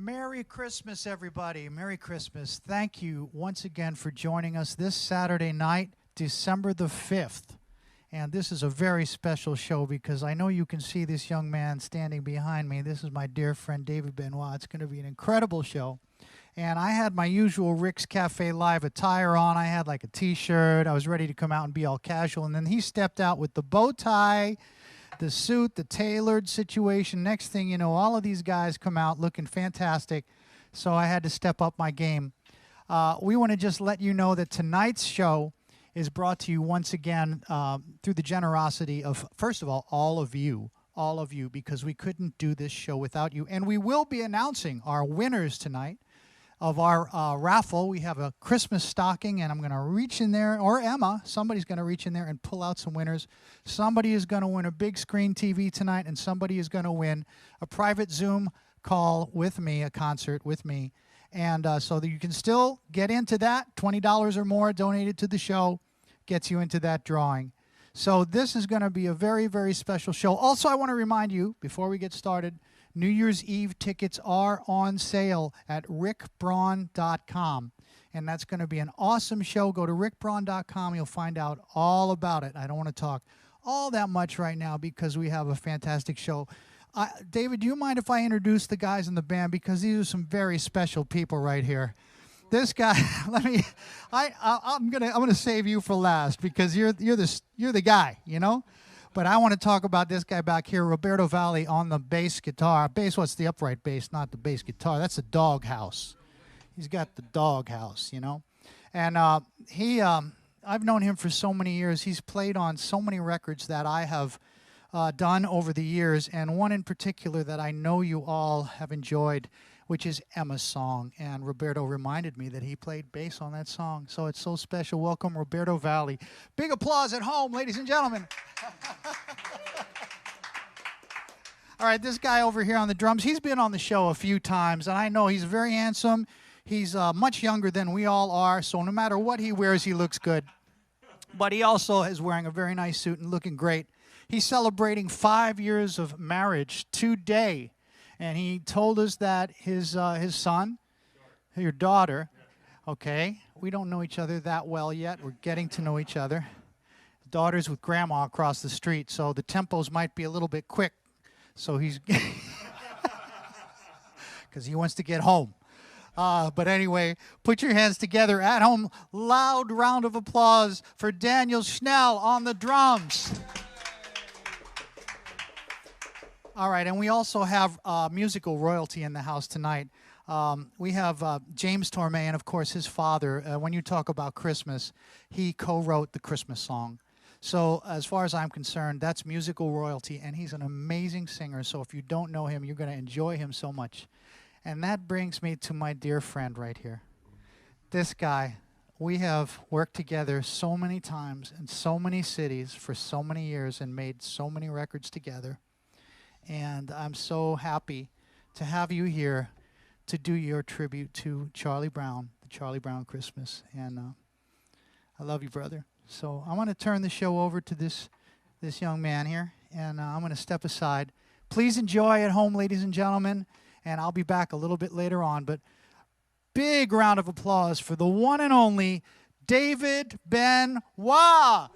Merry Christmas, everybody. Merry Christmas. Thank you once again for joining us this Saturday night, December the 5th. And this is a very special show because I know you can see this young man standing behind me. This is my dear friend, David Benoit. It's going to be an incredible show. And I had my usual Rick's Cafe Live attire on. I had like a T-shirt. I was ready to come out and be all casual. And then he stepped out with the bow tie, the suit, the tailored situation. Next thing you know, all of these guys come out looking fantastic. So I had to step up my game. We want to just let you know that tonight's show is brought to you once again through the generosity of, first of all of you, because we couldn't do this show without you. And we will be announcing our winners tonight of our raffle. We have a Christmas stocking, and I'm going to reach in there, or Emma, somebody's going to reach in there and pull out some winners. Somebody is going to win a big screen TV tonight, and somebody is going to win a private Zoom call with me, a concert with me. And so that you can still get into that. $20 or more donated to the show gets you into that drawing. So this is going to be a very, very special show. Also, I want to remind you, before we get started, New Year's Eve tickets are on sale at rickbraun.com. And that's going to be an awesome show. Go to rickbraun.com. You'll find out all about it. I don't want to talk all that much right now because we have a fantastic show. David, do you mind if I introduce the guys in the band? Because these are some very special people right here. This guy, I'm gonna save you for last because you're the guy, you know. But I want to talk about this guy back here, Roberto Valli, on the bass guitar. Bass, what's the upright bass, not the bass guitar. That's a dog house. He's got the dog house, you know. And I've known him for so many years. He's played on so many records that I have done over the years, and one in particular that I know you all have enjoyed, which is Emma's song. And Roberto reminded me that he played bass on that song. So it's so special. Welcome, Roberto Valli. Big applause at home, ladies and gentlemen. All right, this guy over here on the drums, he's been on the show a few times, and I know he's very handsome. He's much younger than we all are, so no matter what he wears, he looks good. But he also is wearing a very nice suit and looking great. He's celebrating 5 years of marriage today. And he told us that his son, your daughter, okay, we don't know each other that well yet. We're getting to know each other. The daughter's with grandma across the street, so the tempos might be a little bit quick. So he's, because he wants to get home. But anyway, put your hands together at home. Loud round of applause for Daniel Schnell on the drums. All right, and we also have musical royalty in the house tonight. We have James Torme, and of course his father. When you talk about Christmas, he co-wrote the Christmas song. So as far as I'm concerned, that's musical royalty, and he's an amazing singer. So if you don't know him, you're going to enjoy him so much. And that brings me to my dear friend right here. This guy, we have worked together so many times in so many cities for so many years and made so many records together. And I'm so happy to have you here to do your tribute to Charlie Brown, the Charlie Brown Christmas. And I love you, brother. So I want to turn the show over to this young man here, and I'm going to step aside. Please enjoy at home, ladies and gentlemen, and I'll be back a little bit later on. But big round of applause for the one and only David Benoit.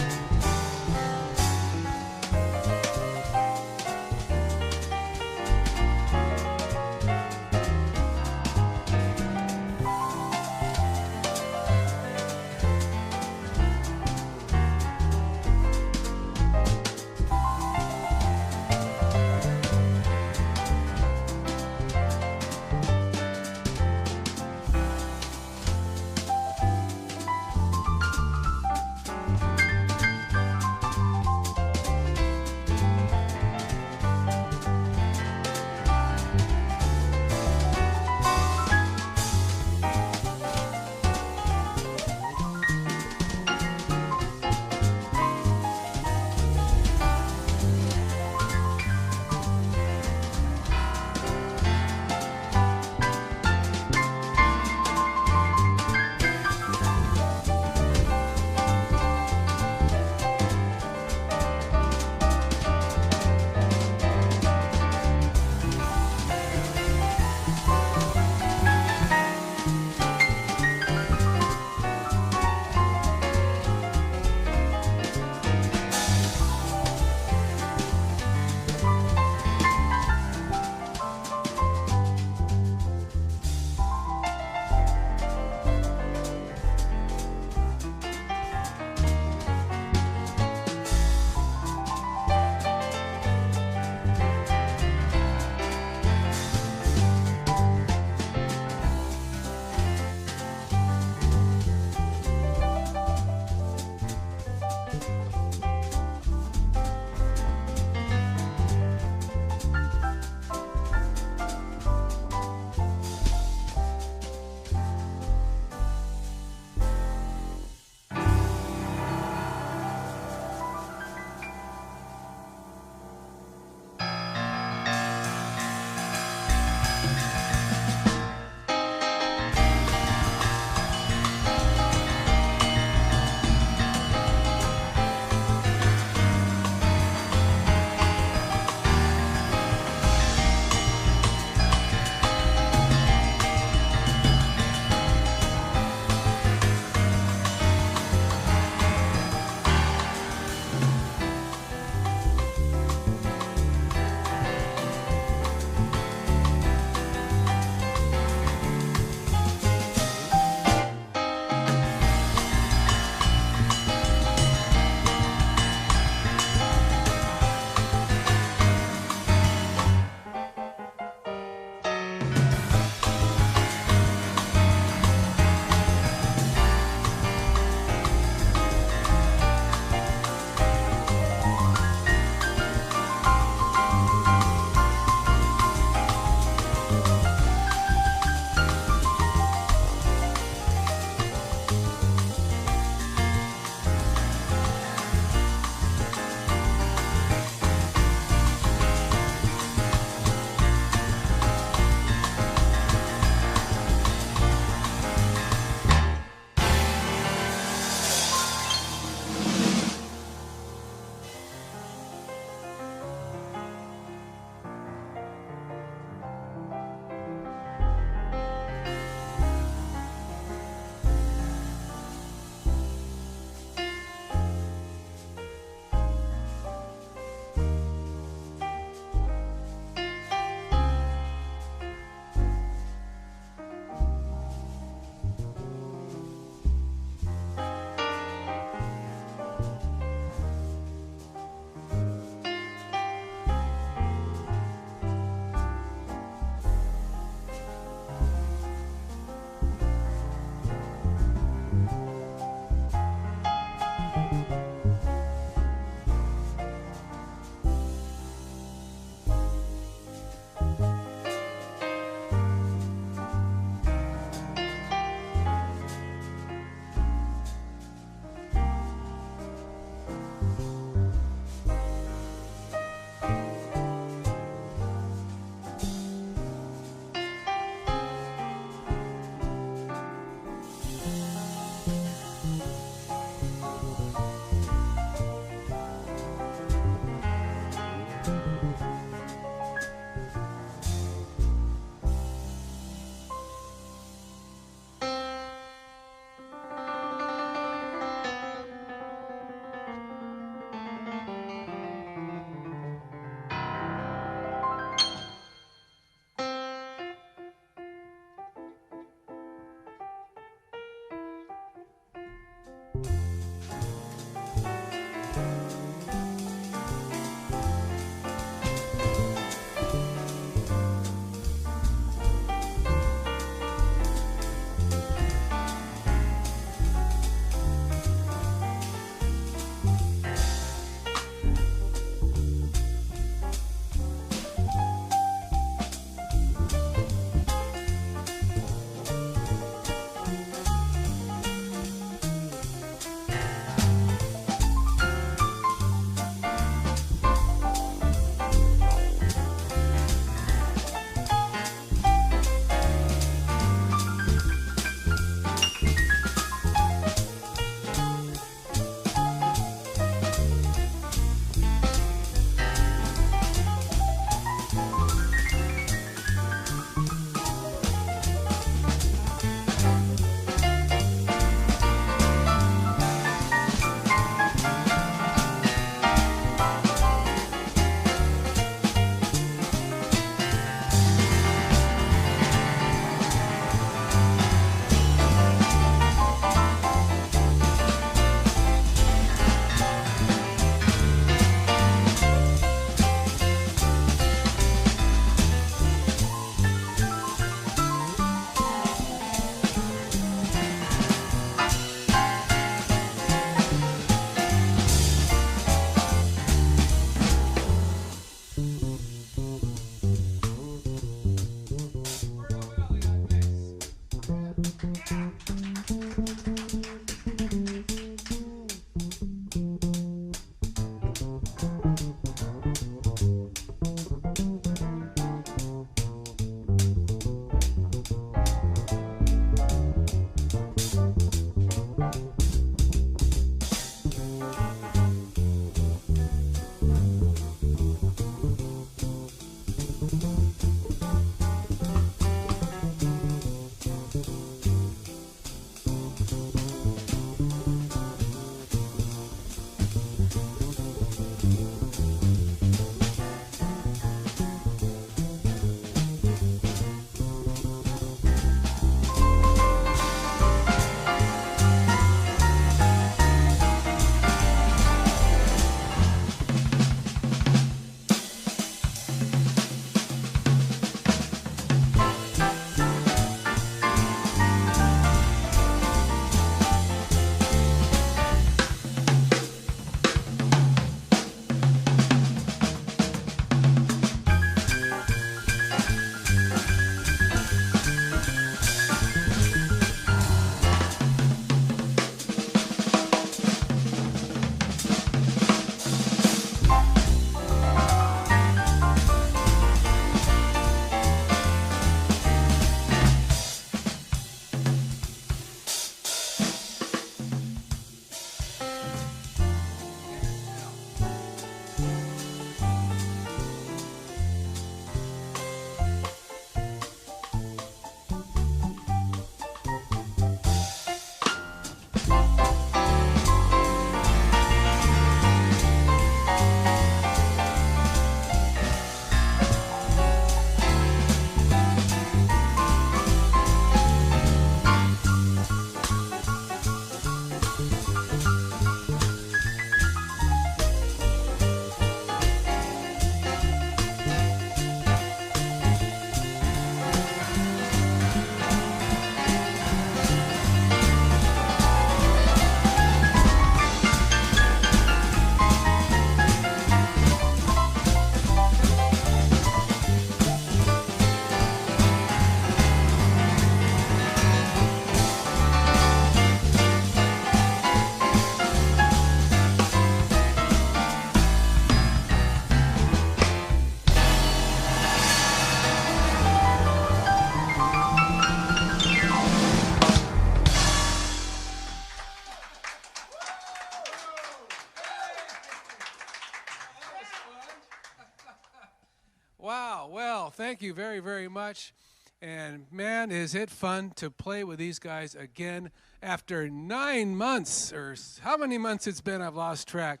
Wow, well, thank you very, very much. And man, is it fun to play with these guys again after 9 months, or how many months it's been, I've lost track,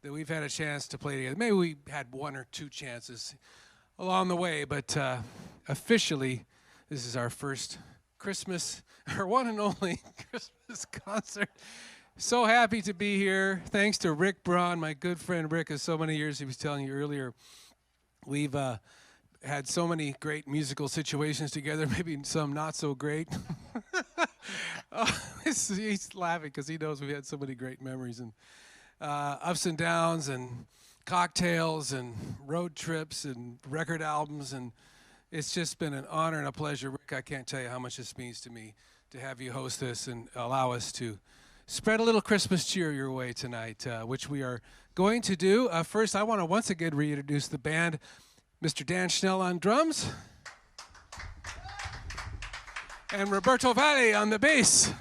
that we've had a chance to play together. Maybe we had 1 or 2 chances along the way, but officially, this is our first Christmas, our one and only Christmas concert So happy to be here. Thanks to Rick Braun, my good friend Rick, of so many years. He was telling you earlier, we've had so many great musical situations together, maybe some not so great. He's laughing because he knows we've had so many great memories and ups and downs and cocktails and road trips and record albums. And it's just been an honor and a pleasure. Rick, I can't tell you how much this means to me to have you host this and allow us to spread a little Christmas cheer your way tonight, which we are going to do. First, I want to once again reintroduce the band. Mr. Dan Schnell on drums, and Roberto Valle on the bass.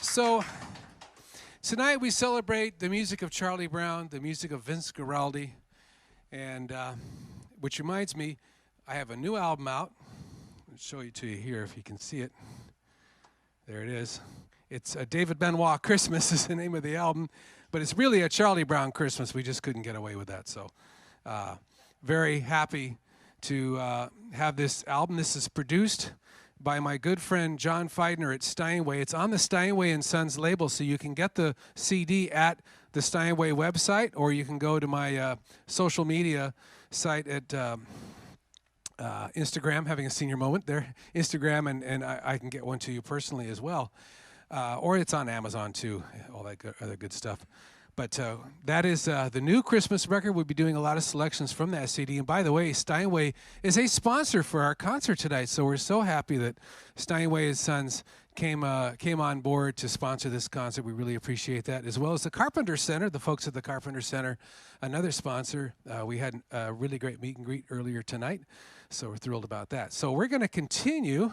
So tonight we celebrate the music of Charlie Brown, the music of Vince Guaraldi, and which reminds me, I have a new album out. I'll show it to you here if you can see it. There it is. It's David Benoit Christmas is the name of the album, but it's really a Charlie Brown Christmas. We just couldn't get away with that. So very happy to have this album. This is produced by my good friend John Feidner at Steinway. It's on the Steinway & Sons label, so you can get the CD at the Steinway website, or you can go to my social media site at Instagram, having a senior moment there, Instagram, and I can get one to you personally as well. Or it's on Amazon too, all that other good stuff. But that is the new Christmas record. We'll be doing a lot of selections from that CD. And by the way, Steinway is a sponsor for our concert tonight, so we're so happy that Steinway & Sons came on board to sponsor this concert. We really appreciate that, as well as the Carpenter Center, the folks at the Carpenter Center, another sponsor. We had a really great meet and greet earlier tonight, so we're thrilled about that. So we're going to continue.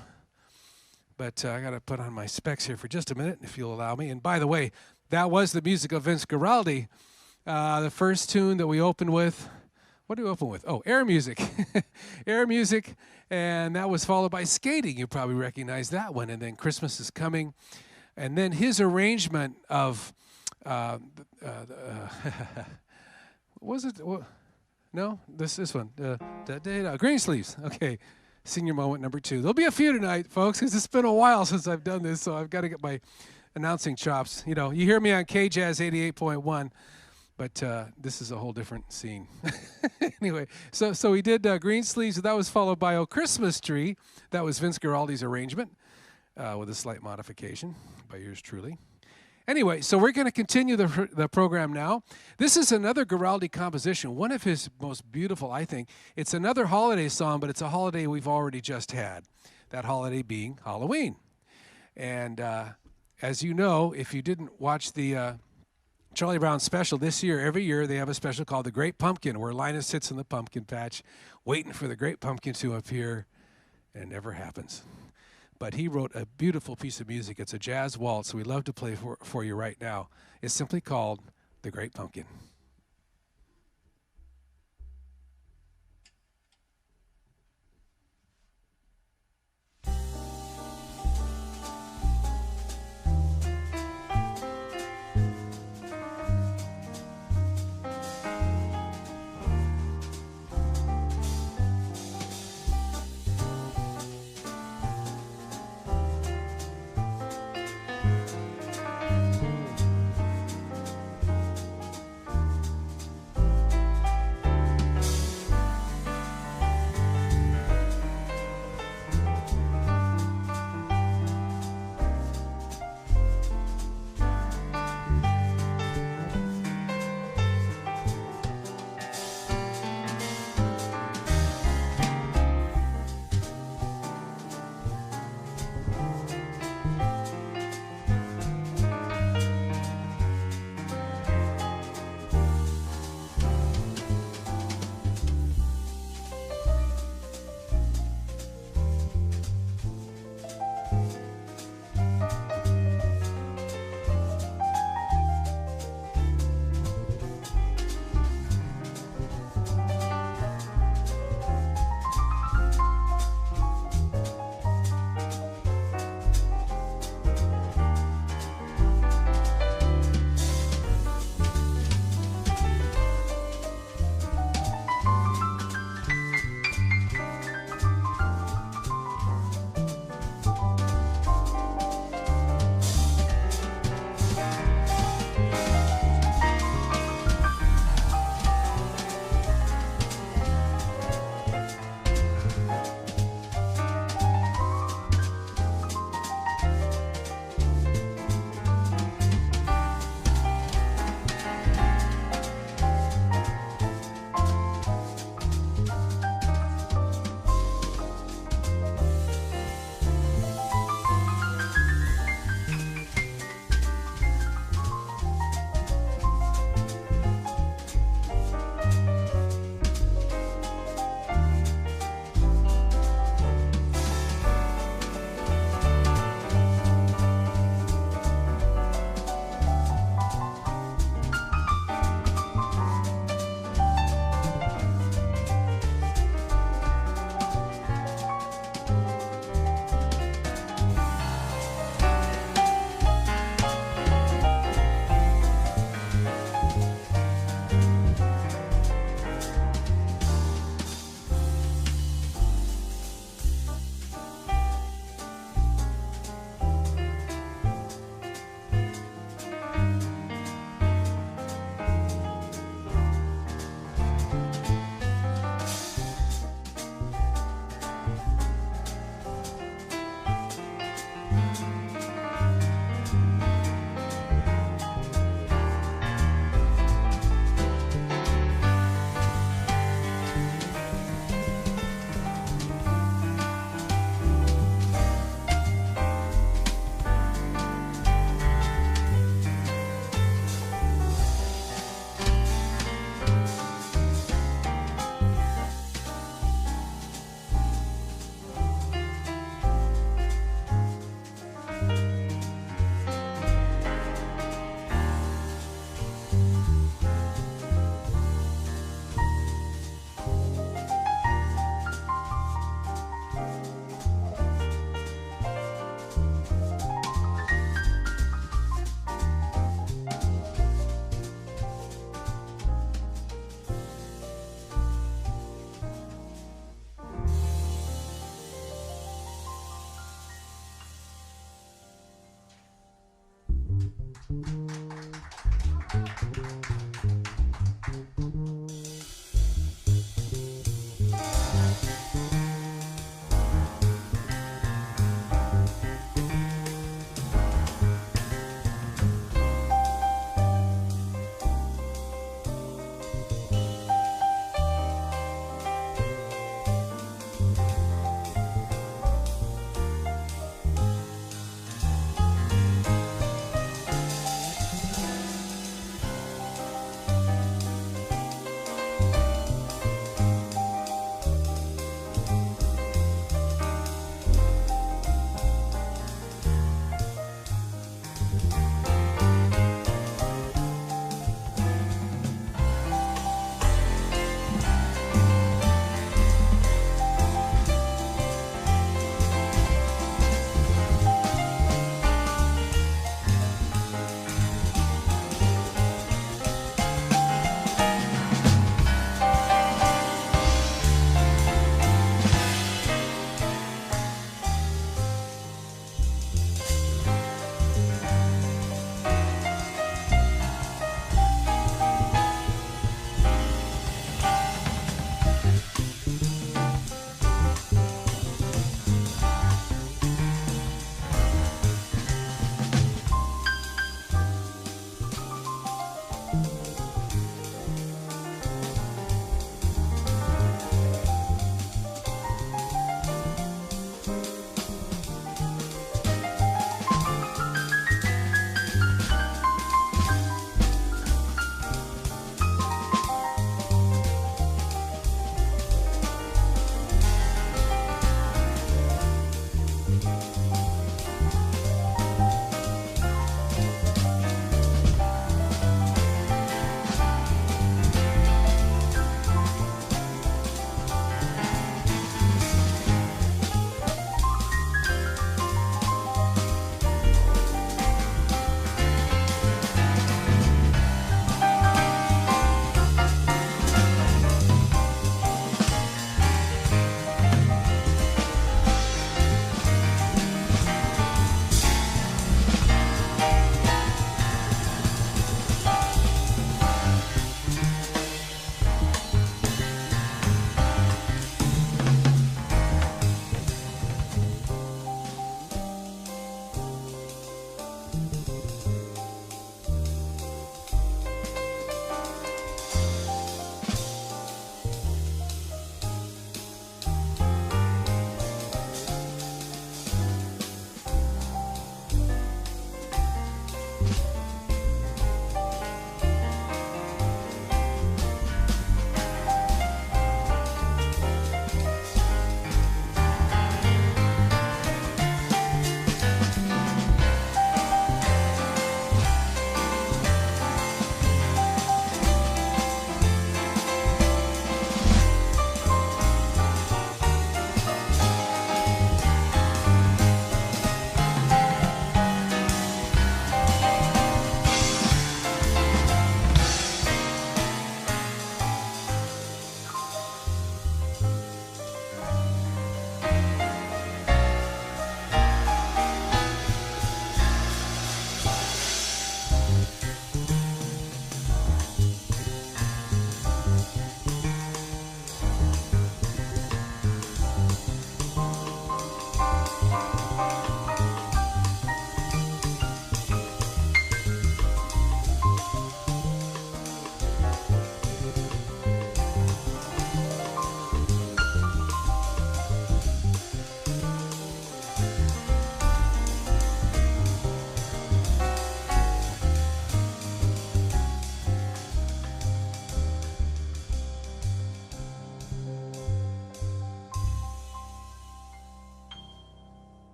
But I got to put on my specs here for just a minute, if you'll allow me. And by the way, that was the music of Vince Guaraldi. The first tune that we opened with, what did we open with? Oh, Air Music. Air Music, and that was followed by Skating. You probably recognize that one. And then Christmas is Coming. And then his arrangement of, was it? No, this one. Greensleeves. Okay. Senior moment number 2. There'll be a few tonight, folks, because it's been a while since I've done this, so I've got to get my announcing chops. You know, you hear me on KJazz 88.1, but this is a whole different scene. Anyway, so we did Greensleeves, and that was followed by Oh Christmas Tree. That was Vince Guaraldi's arrangement with a slight modification by yours truly. Anyway, so we're going to continue the program now. This is another Guaraldi composition, one of his most beautiful, I think. It's another holiday song, but it's a holiday we've already just had, that holiday being Halloween. And as you know, if you didn't watch the Charlie Brown special this year, every year they have a special called The Great Pumpkin, where Linus sits in the pumpkin patch waiting for the Great Pumpkin to appear, and it never happens. But he wrote a beautiful piece of music. It's a jazz waltz we'd love to play for you right now. It's simply called The Great Pumpkin.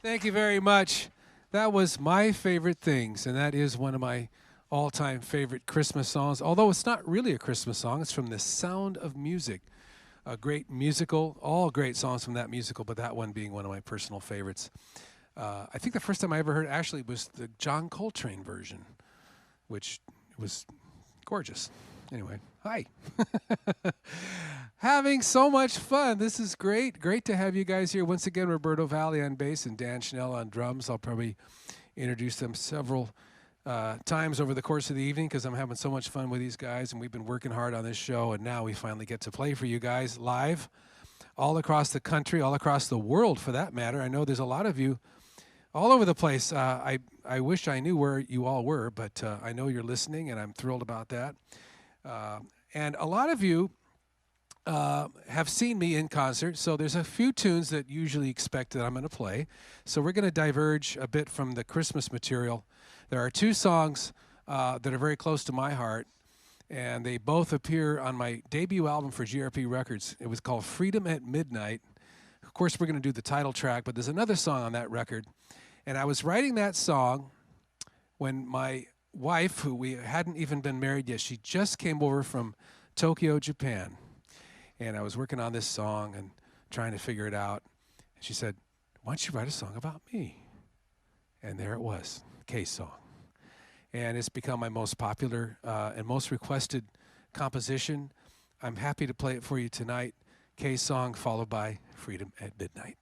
Thank you very much. That was My Favorite Things, and that is one of my all-time favorite Christmas songs, although it's not really a Christmas song. It's from The Sound of Music, a great musical, all great songs from that musical, but that one being one of my personal favorites. I think the first time I ever heard it actually was the John Coltrane version, which was gorgeous. Anyway, hi. Having so much fun. This is great. Great to have you guys here. Once again, Roberto Valle on bass and Dan Schnell on drums. I'll probably introduce them several times over the course of the evening because I'm having so much fun with these guys, and we've been working hard on this show, and now we finally get to play for you guys live all across the country, all across the world for that matter. I know there's a lot of you all over the place. I wish I knew where you all were, but I know you're listening, and I'm thrilled about that. And a lot of you have seen me in concert, so there's a few tunes that usually expect that I'm going to play. So we're going to diverge a bit from the Christmas material. There are two songs that are very close to my heart, and they both appear on my debut album for GRP Records. It was called Freedom at Midnight. Of course, we're going to do the title track, but there's another song on that record. And I was writing that song when my wife, who we hadn't even been married yet, she just came over from Tokyo, Japan. And I was working on this song and trying to figure it out. And she said, "Why don't you write a song about me?" And there it was, Kay's song. And it's become my most popular and most requested composition. I'm happy to play it for you tonight. Kay's song, followed by Freedom at Midnight.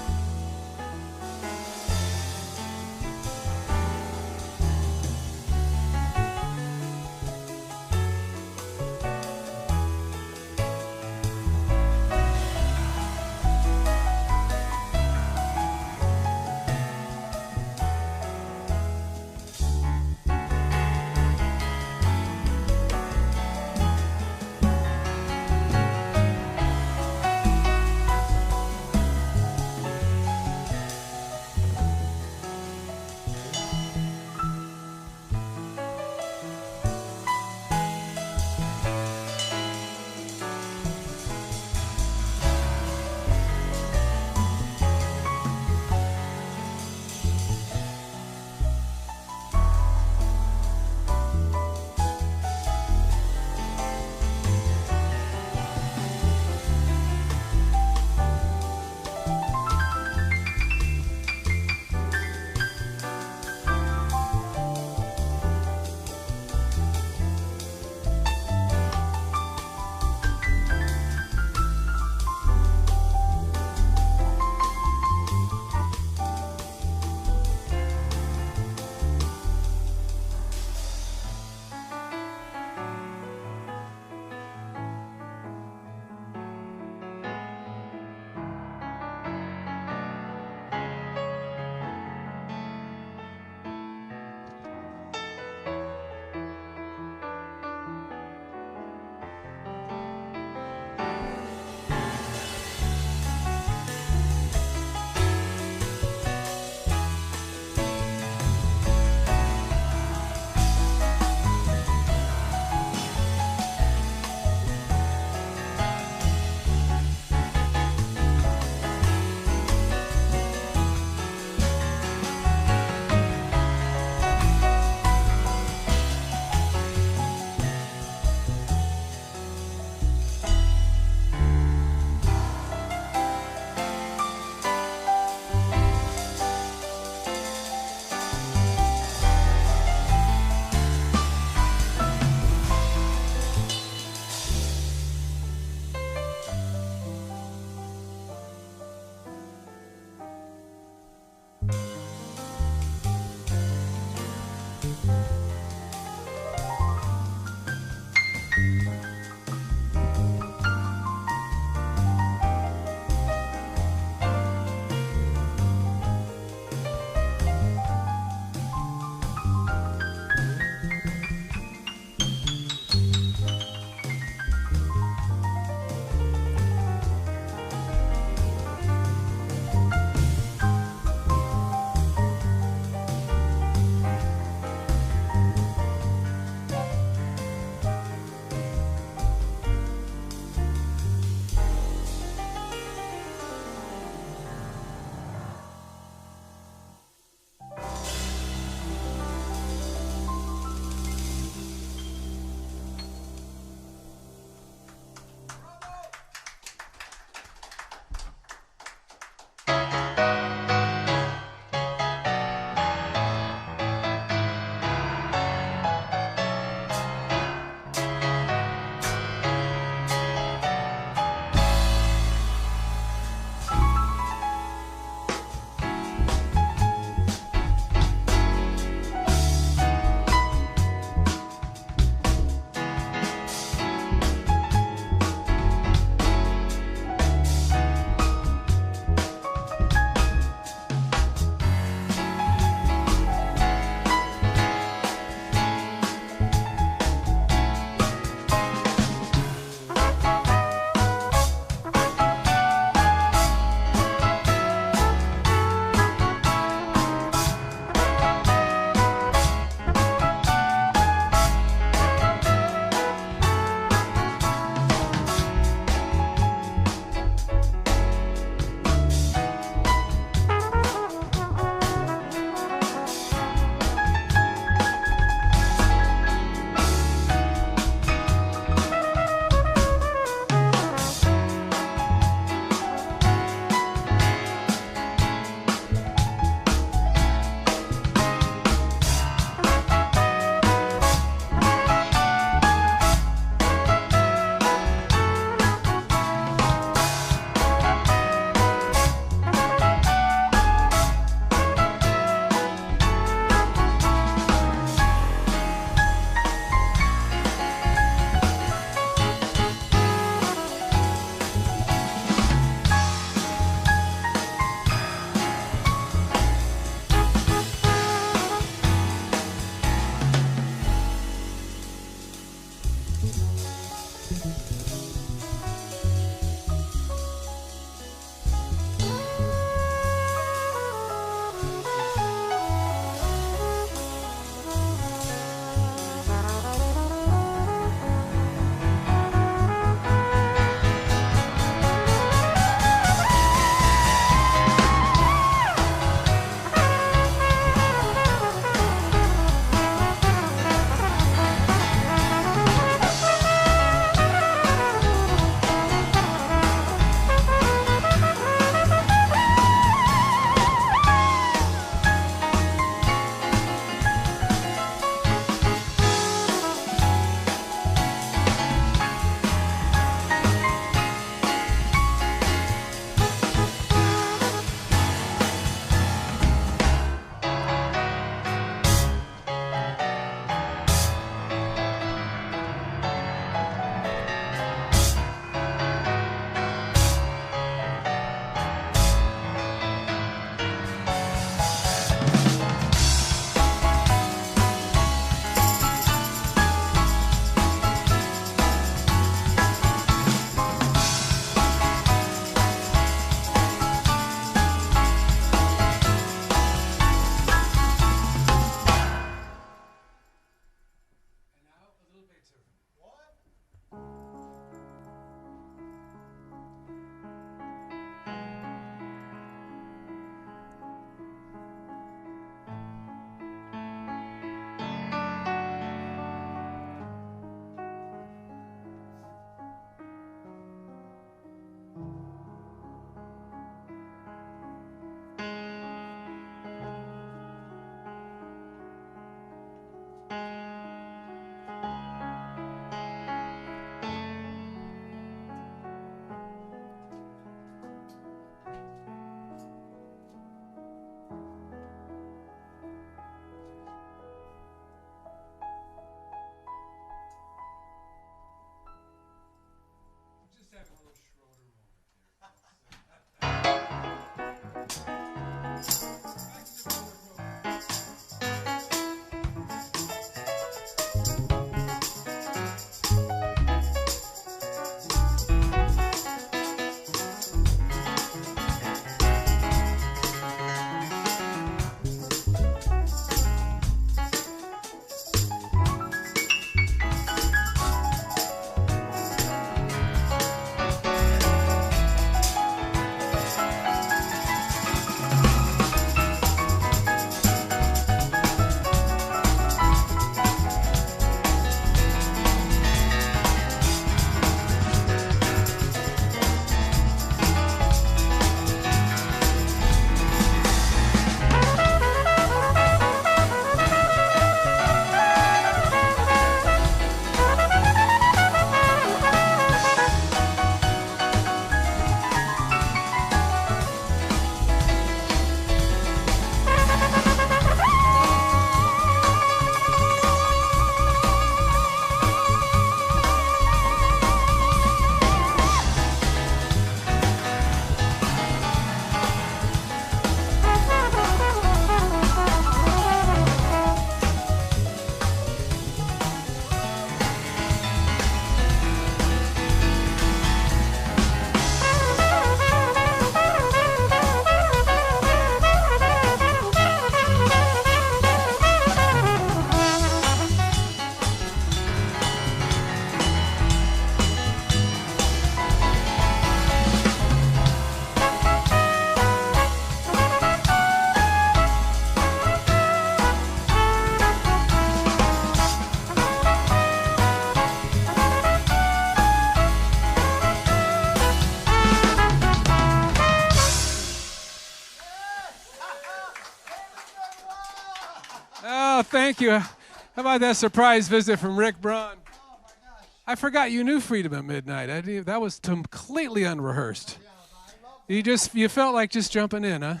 Oh, thank you. How about that surprise visit from Rick Braun? Oh my gosh. I forgot you knew Freedom at Midnight. That was completely unrehearsed. Yeah, I love that. You felt like just jumping in, huh? I had to.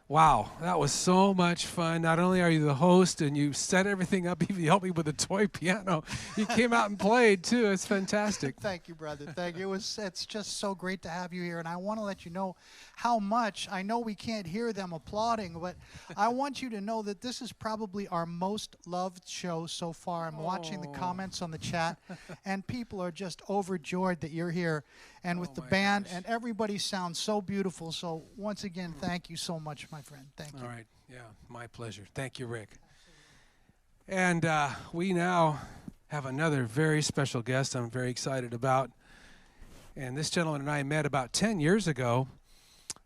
Wow, that was so much fun. Not only are you the host and you set everything up, you helped me with the toy piano. You came out and played too. It's fantastic. Thank you, brother. Thank you. It's just so great to have you here, and I want to let you know how much. I know we can't hear them applauding, but I want you to know that this is probably our most loved show so far. I'm watching the comments on the chat, and people are just overjoyed that you're here, and with the my band, gosh. and everybody sounds so beautiful. So once again, thank you so much, my friend. Thank you. All right. Yeah, my pleasure. Thank you, Rick. And we now have another very special guest I'm very excited about. And this gentleman and I met about 10 years ago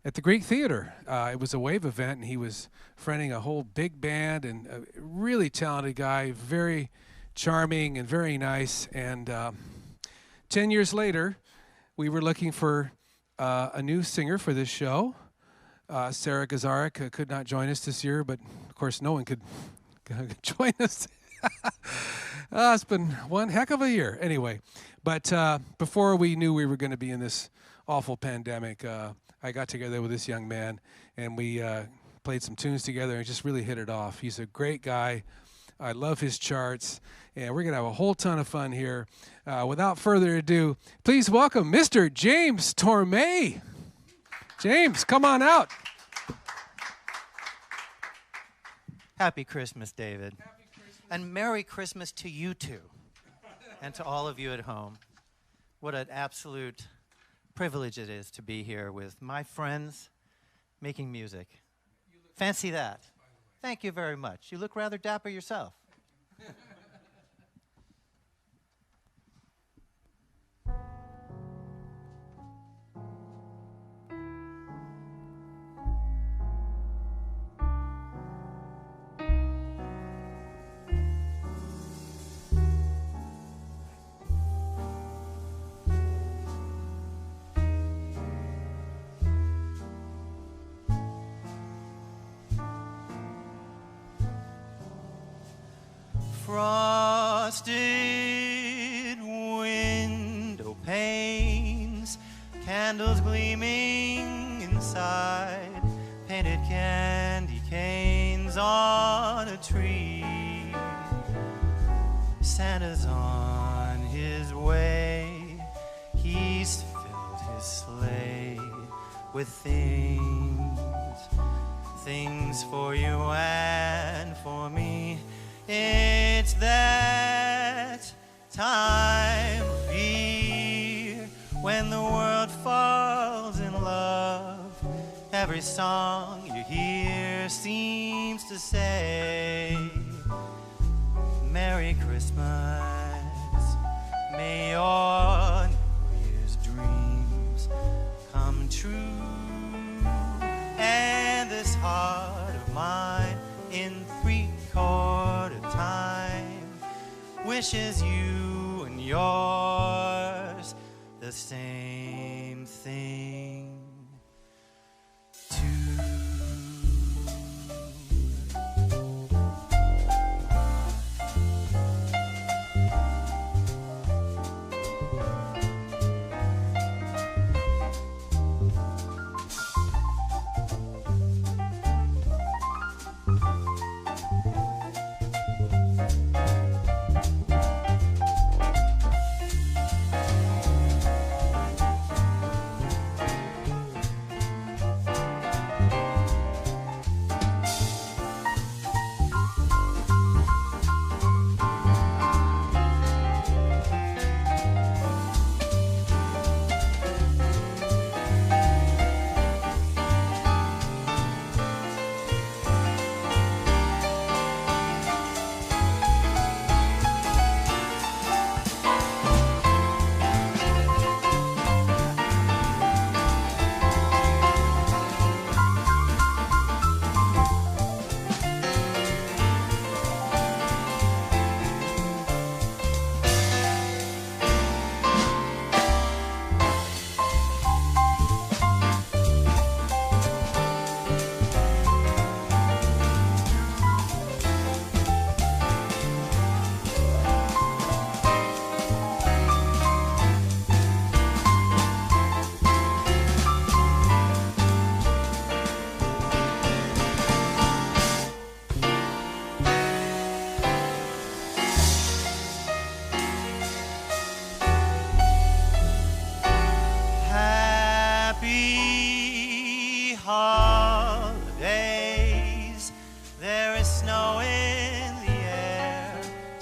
at the Greek Theater. It was a wave event, and he was fronting a whole big band, and a really talented guy, very charming and very nice. And 10 years later, we were looking for a new singer for this show. Sarah Gazarek could not join us this year, but of course no one could join us. It's been one heck of a year. Anyway, but before we knew we were going to be in this awful pandemic, I got together with this young man, and we played some tunes together and just really hit it off. He's a great guy. I love his charts, and we're going to have a whole ton of fun here. Without further ado, please welcome Mr. James Tormé. James, come on out. Happy Christmas, David. Happy Christmas. And Merry Christmas to you too, and to all of you at home. What an absolute privilege it is to be here with my friends making music. Fancy that. Thank you very much. You look rather dapper yourself. Frosted window panes, candles gleaming inside, painted candy canes on a tree. Santa's on his way, he's filled his sleigh with things for you and for me. It's that time of year when the world falls in love. Every song you hear seems to say, Merry Christmas, may your New Year's dreams come true. And this heart of mine in 3/4 time wishes you and yours the same thing too.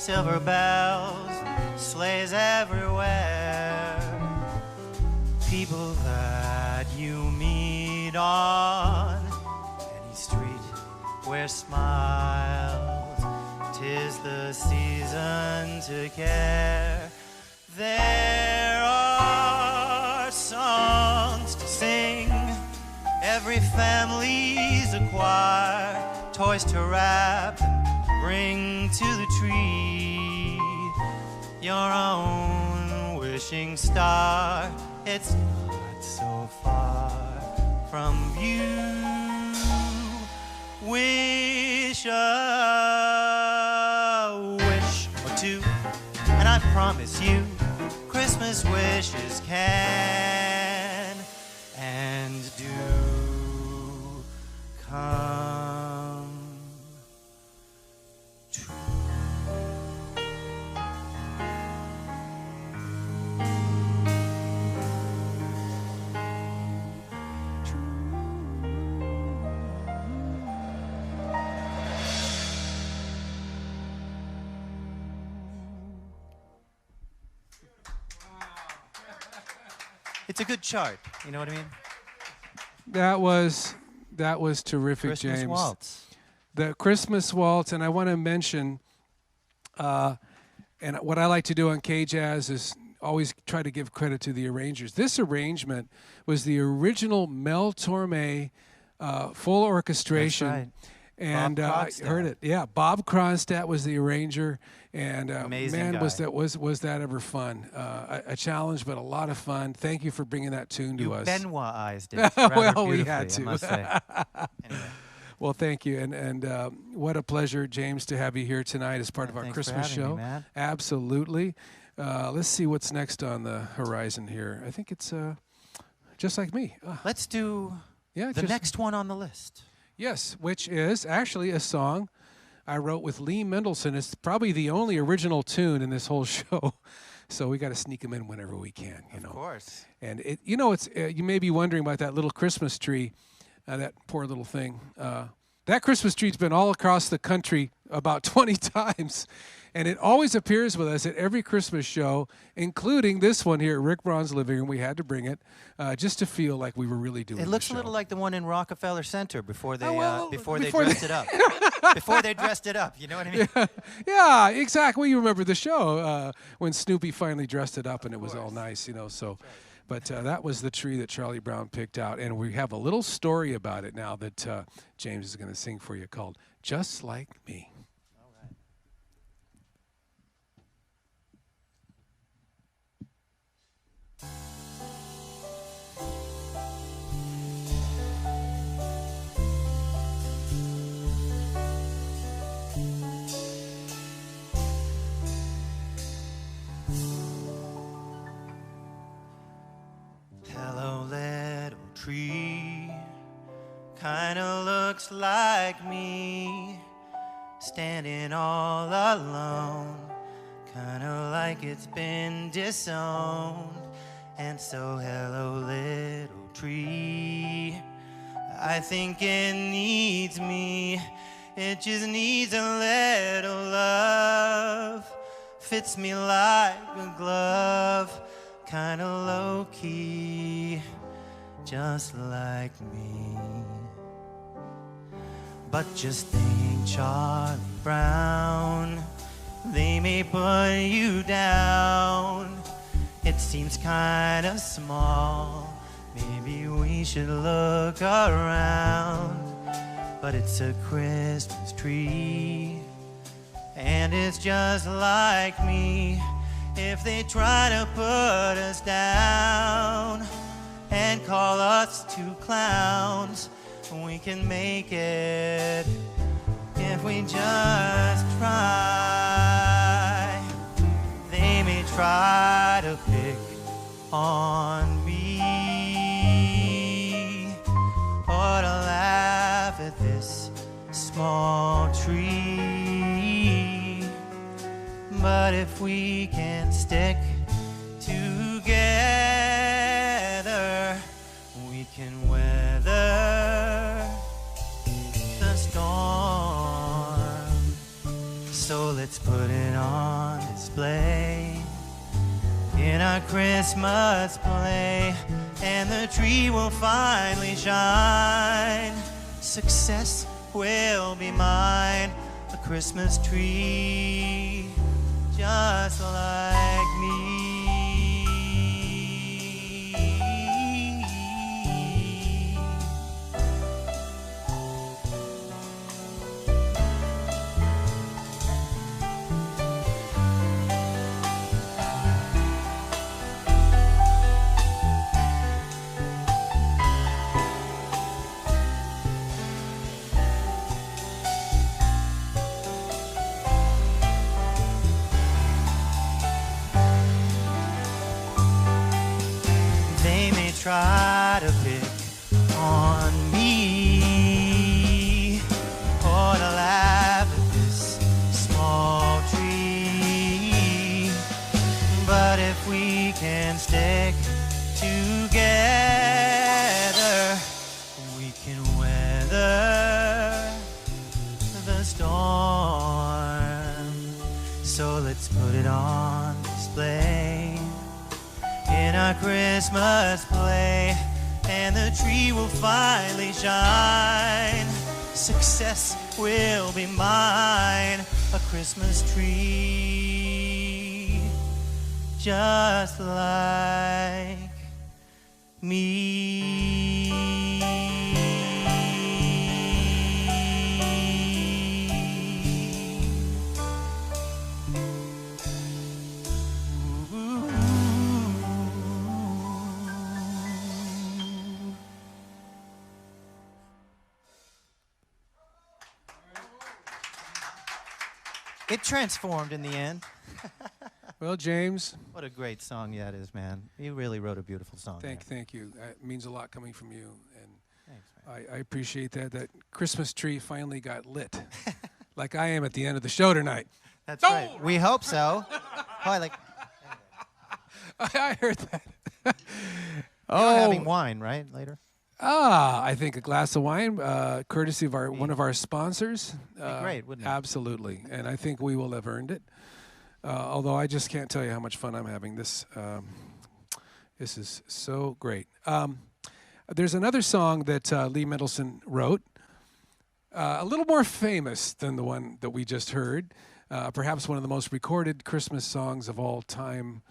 silver bells, sleighs everywhere. People that you meet on any street where smiles, 'tis the season to care. There are songs to sing, every family's a choir, toys to wrap and bring to the tree. Your own wishing star, it's not so far from you. Wish a wish or two, and I promise you Christmas wishes can and do come true. It's a good chart, you know what I mean? That was terrific, Christmas James. waltz. The Christmas waltz, and I want to mention, and what I like to do on K-Jazz is always try to give credit to the arrangers. This arrangement was the original Mel Torme full orchestration. That's right. And Bob I Kronstadt. heard it. Yeah, Bob Kronstadt was the arranger, and Amazing man, guy. was that ever fun? A challenge, but a lot of fun. Thank you for bringing that tune to You us. Benoitized it rather Well, we beautifully, had to. I must say. Anyway, Well, thank you, and what a pleasure, James, to have you here tonight as part of our thanks for Christmas having me, show. man. Absolutely. Let's see what's next on the horizon here. I think it's just like me. Let's do Yeah, the just- next one on the list. Yes, which is actually a song I wrote with Lee Mendelson. It's probably the only original tune in this whole show, so we got to sneak them in whenever we can. You know. Of course. And it, you know, it's you may be wondering about that little Christmas tree, that poor little thing. That Christmas tree's been all across the country about 20 times, and it always appears with us at every Christmas show, including this one here at Rick Braun's living room. We had to bring it just to feel like we were really doing. It looks the a little show. like the one in Rockefeller Center before they before dressed it up. Before they dressed it up, you know what I mean? Yeah, exactly. You remember the show when Snoopy finally dressed it up and it was all nice, you know. So, but that was the tree that Charlie Brown picked out, and we have a little story about it now that James is going to sing for you called "Just Like Me." Hello, little tree, kinda looks like me, standing all alone, kinda like it's been disowned. And so, hello, little tree, I think it needs me, it just needs a little love, fits me like a glove, kinda low-key, just like me. But just think, Charlie Brown, they may put you down. It seems kinda small, maybe we should look around. But it's a Christmas tree, and it's just like me. If they try to put us down and call us two clowns, we can make it if we just try. They may try to pick on me or to laugh at this small tree, but if we can stick together, we can weather the storm. So let's put it on display in our Christmas play, and the tree will finally shine. Success will be mine, a Christmas tree just like me. Try to pick on me or to laugh at this small tree, but if we can stick together, we can weather the storm. So let's put it on display in our Christmas play, and the tree will finally shine. Success will be mine, a Christmas tree just like me. It transformed in the end. Well, James. What a great song that is, man. You really wrote a beautiful song. Thank you. It means a lot coming from you. And Thanks, man. I appreciate that. That Christmas tree finally got lit. Like I am at the end of the show tonight. That's right. We hope so. Oh, I heard that. You're having wine, right, later? I think a glass of wine, courtesy of one of our sponsors. Great, wouldn't it? Absolutely, and I think we will have earned it. Although I just can't tell you how much fun I'm having. This is so great. There's another song that Lee Mendelson wrote, a little more famous than the one that we just heard. Perhaps one of the most recorded Christmas songs of all time.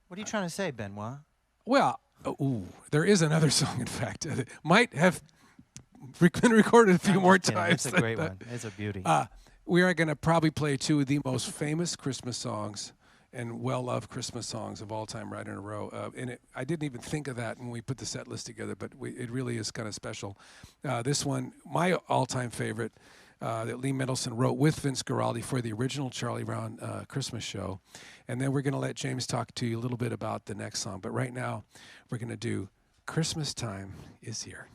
What are you trying to say, Benoit? Well. There is another song, in fact. It might have been recorded a few more times. It's a great one. It's a beauty. We are going to probably play two of the most famous Christmas songs and well-loved Christmas songs of all time right in a row. I didn't even think of that when we put the set list together, but it really is kind of special. This one, my all-time favorite, that Lee Mendelson wrote with Vince Guaraldi for the original Charlie Brown Christmas show. And then we're going to let James talk to you a little bit about the next song. But right now, we're going to do Christmas Time Is Here.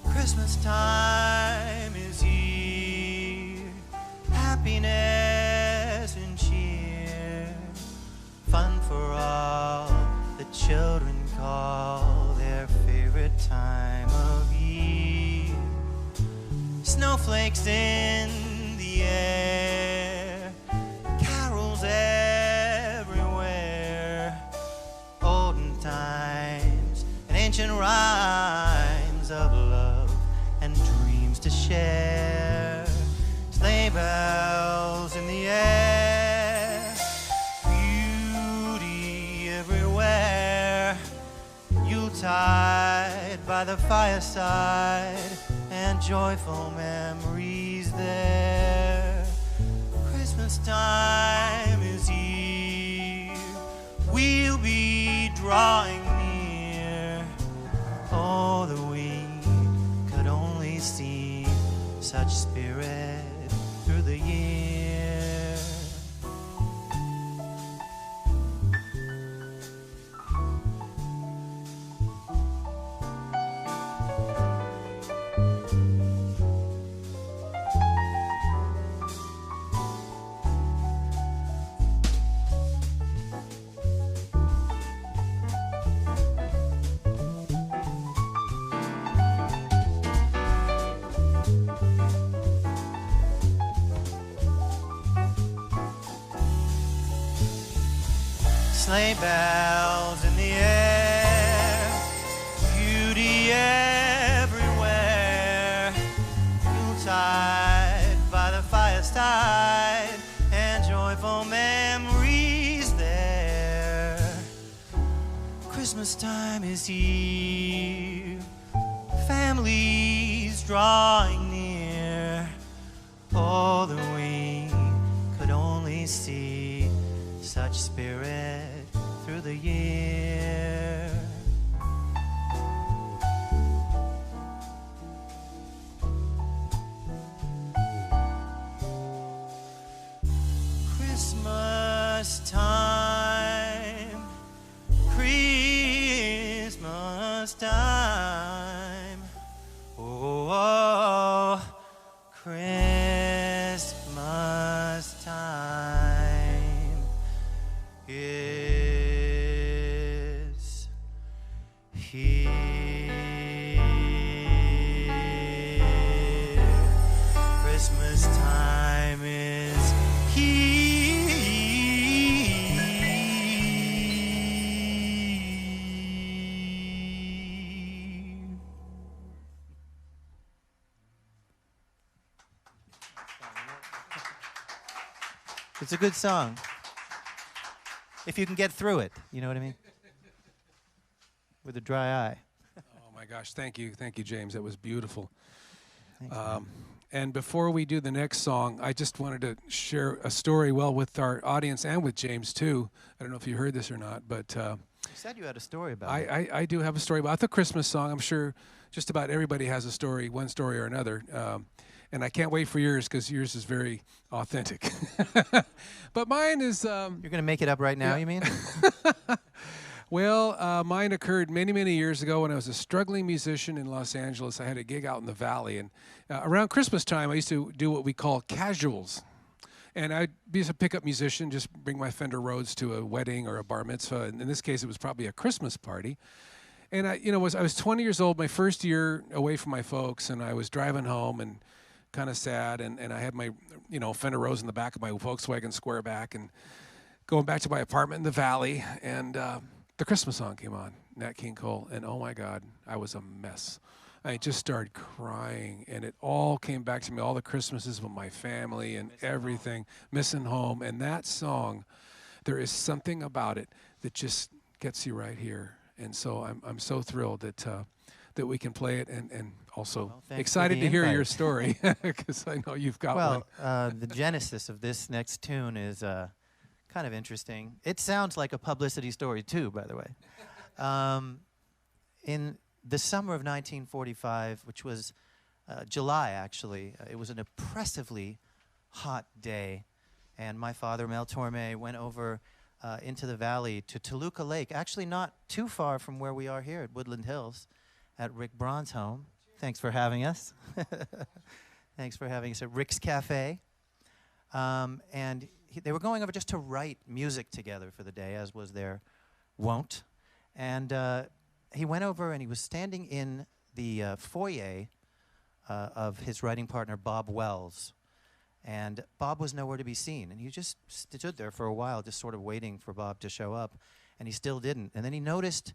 Christmas time is here, happiness and cheer, fun for all the children call their favorite time of year. Snowflakes in the air, carols everywhere, olden times and ancient rhymes of love and dreams to share. Sleigh bells in the air, beauty everywhere. Yuletide by the fireside, and joyful memories there. Christmas time is here, we'll be drawing near. Oh, that we could only see such spirit through the year. sleigh bells in the air, beauty everywhere, Yuletide by the fireside, and joyful memories there. Christmas time is here, families drawing near, although we could only see such spirit through the year. Christmas time, Christmas time, oh, Christmas time is here. Christmas time is here. It's a good song. If you can get through it, you know what I mean? With a dry eye. Oh my gosh, thank you, James. That was beautiful. Thanks, man. And before we do the next song, I just wanted to share a story, well, with our audience and with James too. I don't know if you heard this or not, but You said you had a story about it. I do have a story about the Christmas song. I'm sure just about everybody has a story, one story or another. And I can't wait for yours because yours is very authentic. But mine is... You're going to make it up right now, yeah. you mean? Well, mine occurred many, many years ago when I was a struggling musician in Los Angeles. I had a gig out in the Valley. And around Christmas time, I used to do what we call casuals. And I'd be a pickup musician, just bring my Fender Rhodes to a wedding or a bar mitzvah. And in this case, it was probably a Christmas party. And I was 20 years old, my first year away from my folks, and I was driving home and kind of sad. And I had my, Fender Rhodes in the back of my Volkswagen Squareback and going back to my apartment in the Valley. And the Christmas song came on, Nat King Cole. And oh my God, I was a mess. I just started crying, and it all came back to me, all the Christmases with my family and everything, missing home. And that song, there is something about it that just gets you right here. And so I'm so thrilled that we can play it, and also excited to hear your story because I know you've got one. Well, the genesis of this next tune is kind of interesting. It sounds like a publicity story too, by the way. In the summer of 1945, which was July actually, it was an oppressively hot day, and my father, Mel Torme, went over into the valley to Toluca Lake, actually not too far from where we are here at Woodland Hills, at Rick Braun's home. Thanks for having us. Thanks for having us at Rick's Cafe. And they were going over just to write music together for the day, as was their wont. And he went over and he was standing in the foyer of his writing partner, Bob Wells. And Bob was nowhere to be seen. And he just stood there for a while, just sort of waiting for Bob to show up. And he still didn't. And then he noticed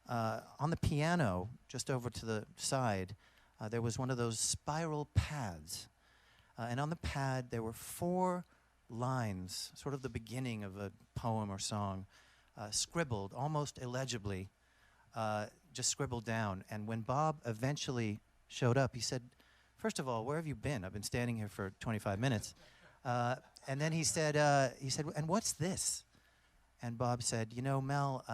on the piano, just over to the side, there was one of those spiral pads. And on the pad, there were 4 lines, sort of the beginning of a poem or song, scribbled almost illegibly, just scribbled down. And when Bob eventually showed up, he said, "First of all, where have you been? I've been standing here for 25 minutes." And then he said, "And what's this?" And Bob said, "Mel,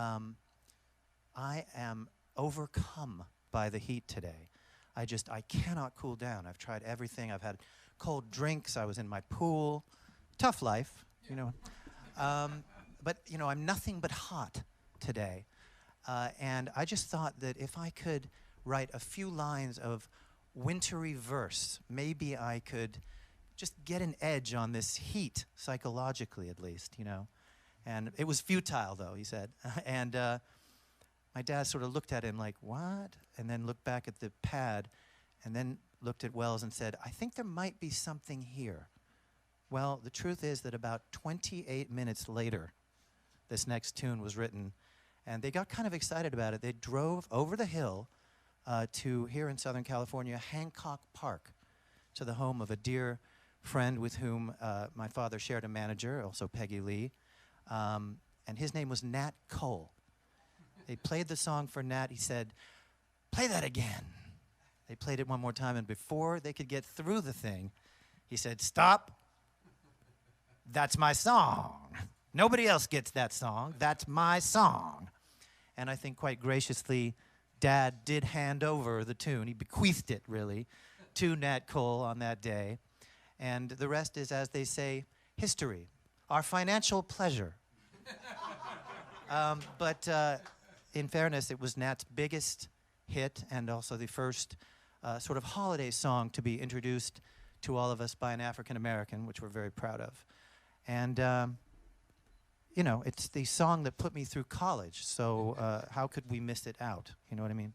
I am overcome by the heat today. I cannot cool down. I've tried everything. I've had cold drinks. I was in my pool. Tough life, But, I'm nothing but hot today. And I just thought that if I could write a few lines of wintry verse, maybe I could just get an edge on this heat, psychologically at least, And it was futile, though, he said. And my dad sort of looked at him like, "What?" And then looked back at the pad and then looked at Wells and said, "I think there might be something here." Well, the truth is that about 28 minutes later, this next tune was written. And they got kind of excited about it. They drove over the hill to, here in Southern California, Hancock Park, to the home of a dear friend with whom my father shared a manager, also Peggy Lee. And his name was Nat Cole. They played the song for Nat. He said, "Play that again." They played it one more time, and before they could get through the thing, he said, "Stop. That's my song. Nobody else gets that song. That's my song." And I think quite graciously, Dad did hand over the tune. He bequeathed it, really, to Nat Cole on that day. And the rest is, as they say, history. Our financial pleasure. But in fairness, it was Nat's biggest hit and also the first sort of holiday song to be introduced to all of us by an African American, which we're very proud of. And, you know, it's the song that put me through college, so how could we miss it out? You know what I mean?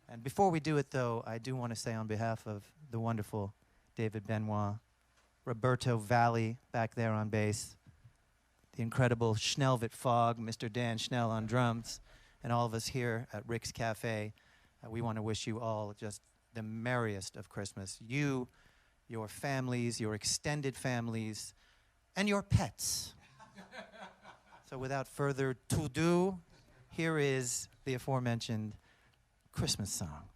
And before we do it, though, I do want to say on behalf of the wonderful David Benoit, Roberto Valli back there on bass, the incredible Schnellvit Fogg, Mr. Dan Schnell on drums, and all of us here at Rick's Cafe, we want to wish you all just the merriest of Christmas. You, your families, your extended families, and your pets. So without further to-do, here is the aforementioned Christmas song.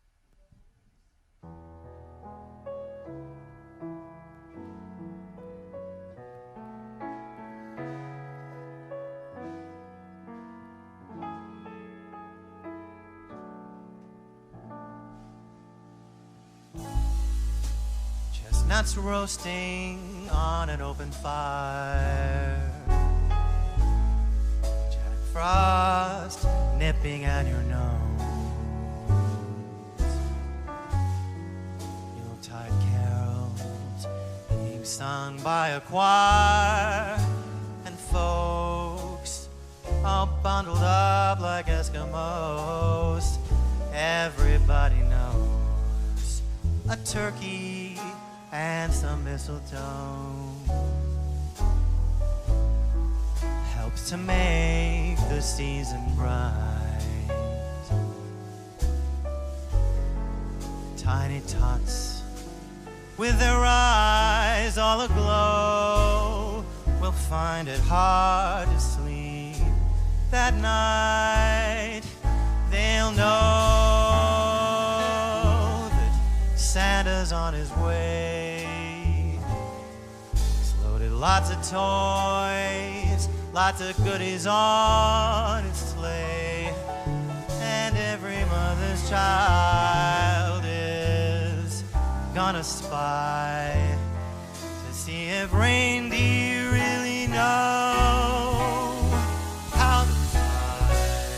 Chestnuts roasting on an open fire, Jack Frost nipping at your nose, Yuletide carols being sung by a choir, and folks all bundled up like Eskimos. Everybody knows a turkey and some mistletoe helps to make the season bright. Tiny tots with their eyes all aglow will find it hard to sleep that night. They'll know that Santa's on his way. He's loaded lots of toys, lots of goodies on his sleigh, and every mother's child is gonna spy to see if reindeer really know how to fly.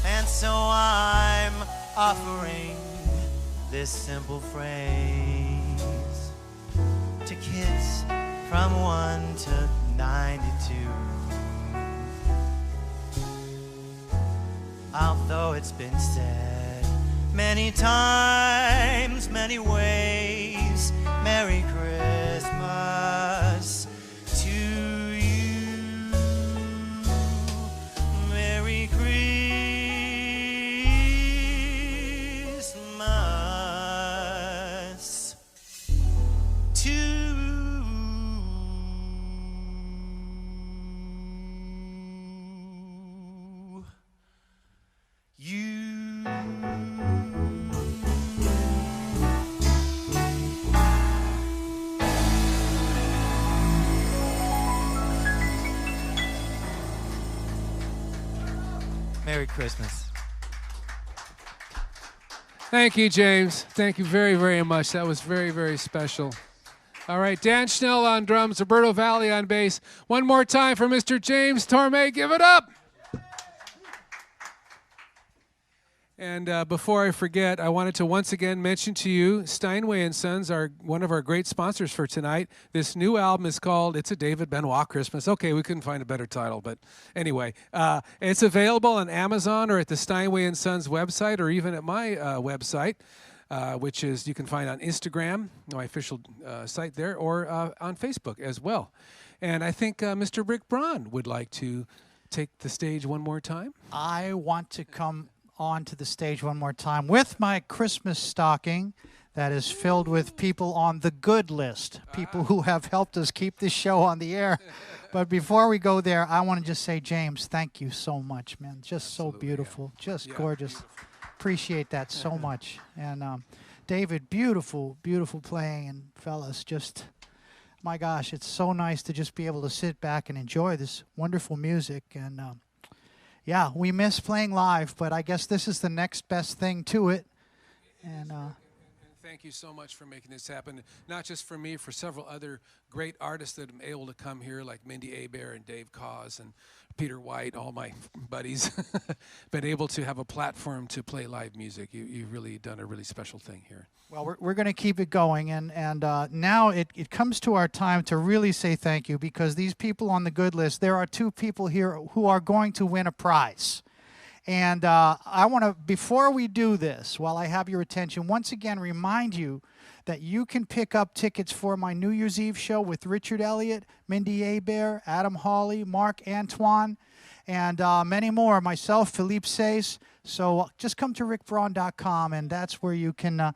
And so I'm offering this simple phrase to kids from 1 to 92. Although it's been said many times, many ways, Merry Christmas to you. Merry Christmas to you. Merry Christmas. Thank you, James. Thank you very, very much. That was very, very special. All right, Dan Schnell on drums, Roberto Valli on bass. One more time for Mr. James Torme. Give it up. And before I forget, I wanted to once again mention to you, Steinway & Sons are one of our great sponsors for tonight. This new album is called It's a David Benoit Christmas. Okay, we couldn't find a better title, but anyway. It's available on Amazon or at the Steinway & Sons website or even at my website, which is you can find on Instagram, my official site there, or on Facebook as well. And I think Mr. Rick Braun would like to take the stage one more time. I want to come onto the stage one more time with my Christmas stocking that is filled with people on the good list, people who have helped us keep this show on the air. But before we go there, I want to just say, James, thank you so much, man. Just Absolutely, so beautiful, just gorgeous. Beautiful. Appreciate that so much. And David, beautiful, beautiful playing. And fellas, just, my gosh, it's so nice to just be able to sit back and enjoy this wonderful music. And yeah, we miss playing live, but I guess this is the next best thing to it. And thank you so much for making this happen. Not just for me, for several other great artists that have been able to come here, like Mindy Abair and Dave Cause and Peter White, all my buddies, been able to have a platform to play live music. You've really done a really special thing here. well, we're going to keep it going, and now it comes to our time to really say thank you, because these people on the good list, there are two people here who are going to win a prize. And I want to, before we do this, while I have your attention, once again remind you that you can pick up tickets for my New Year's Eve show with Richard Elliott, Mindy Abair, Adam Hawley, Mark Antoine, and many more, myself, Philippe Sace. So just come to rickbraun.com, and that's where you can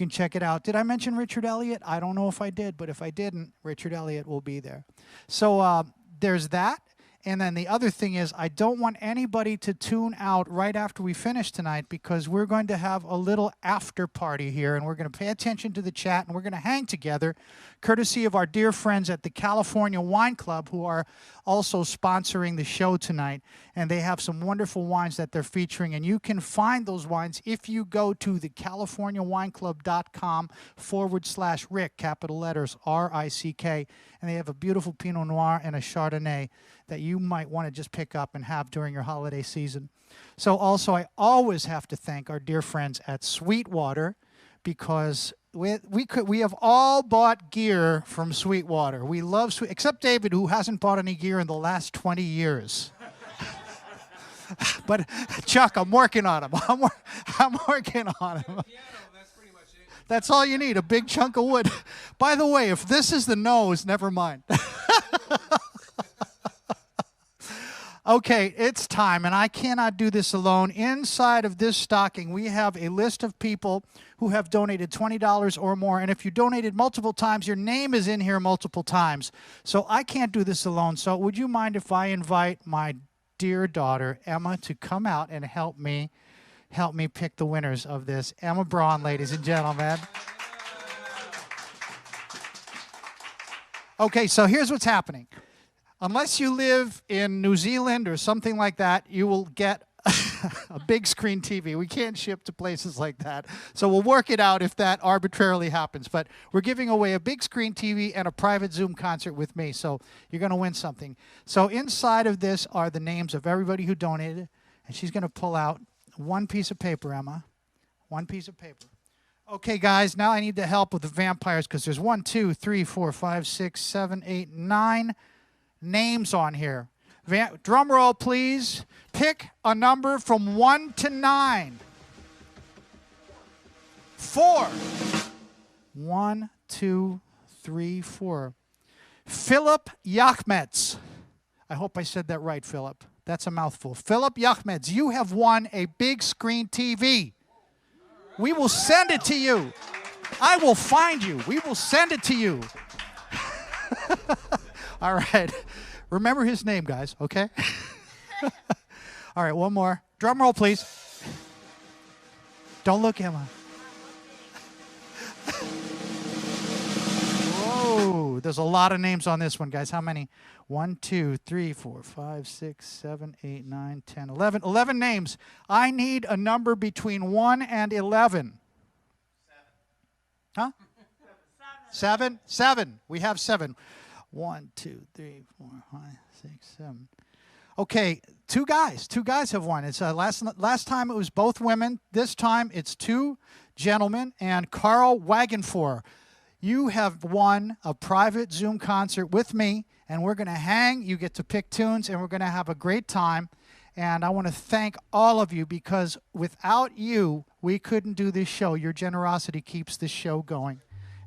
check it out. Did I mention Richard Elliott? I don't know if I did, but if I didn't, Richard Elliott will be there. So there's that. And then the other thing is, I don't want anybody to tune out right after we finish tonight, because we're going to have a little after party here, and we're going to pay attention to the chat, and we're going to hang together, courtesy of our dear friends at the California Wine Club, who are also sponsoring the show tonight. And they have some wonderful wines that they're featuring, and you can find those wines if you go to thecaliforniawineclub.com/Rick, capital letters R-I-C-K, and they have a beautiful Pinot Noir and a Chardonnay that you might want to just pick up and have during your holiday season. So also, I always have to thank our dear friends at Sweetwater, because we have all bought gear from Sweetwater. We love except David, who hasn't bought any gear in the last 20 years. But Chuck, I'm working on him. I'm working on him. That's all you need, a big chunk of wood. By the way, if this is the nose, never mind. Okay, it's time, and I cannot do this alone. Inside of this stocking, we have a list of people who have donated $20 or more, and if you donated multiple times, your name is in here multiple times. So I can't do this alone. So would you mind if I invite my dear daughter, Emma, to come out and help me pick the winners of this? Emma Braun, ladies and gentlemen. Okay, so here's what's happening. Unless you live in New Zealand or something like that, you will get a big screen TV. We can't ship to places like that. So we'll work it out if that arbitrarily happens. But we're giving away a big screen TV and a private Zoom concert with me. So you're going to win something. So inside of this are the names of everybody who donated. And she's going to pull out one piece of paper, Emma. One piece of paper. Okay, guys, now I need the help with the vampires, because there's 1, 2, 3, 4, 5, 6, 7, 8, 9 names on here. Drum roll, please. Pick a number from 1 to 9. 4. 1, 2, 3, 4. Philip Yachmetz. I hope I said that right, Philip. That's a mouthful. Philip Yachmetz, you have won a big screen TV. We will send it to you. I will find you. We will send it to you. All right. Remember his name, guys, okay? All right, one more. Drum roll, please. Don't look, Emma. Whoa, there's a lot of names on this one, guys. How many? 1, 2, 3, 4, 5, 6, 7, 8, 9, 10, 11. 11 names. I need a number between 1 and 11. 7. Huh? 7? 7. We have 7. 1, 2, 3, 4, 5, 6, 7. Okay, two guys. Two guys have won. It's last time it was both women. This time it's two gentlemen and Carl Wagenfor. You have won a private Zoom concert with me, and we're going to hang. You get to pick tunes, and we're going to have a great time. And I want to thank all of you, because without you, we couldn't do this show. Your generosity keeps this show going.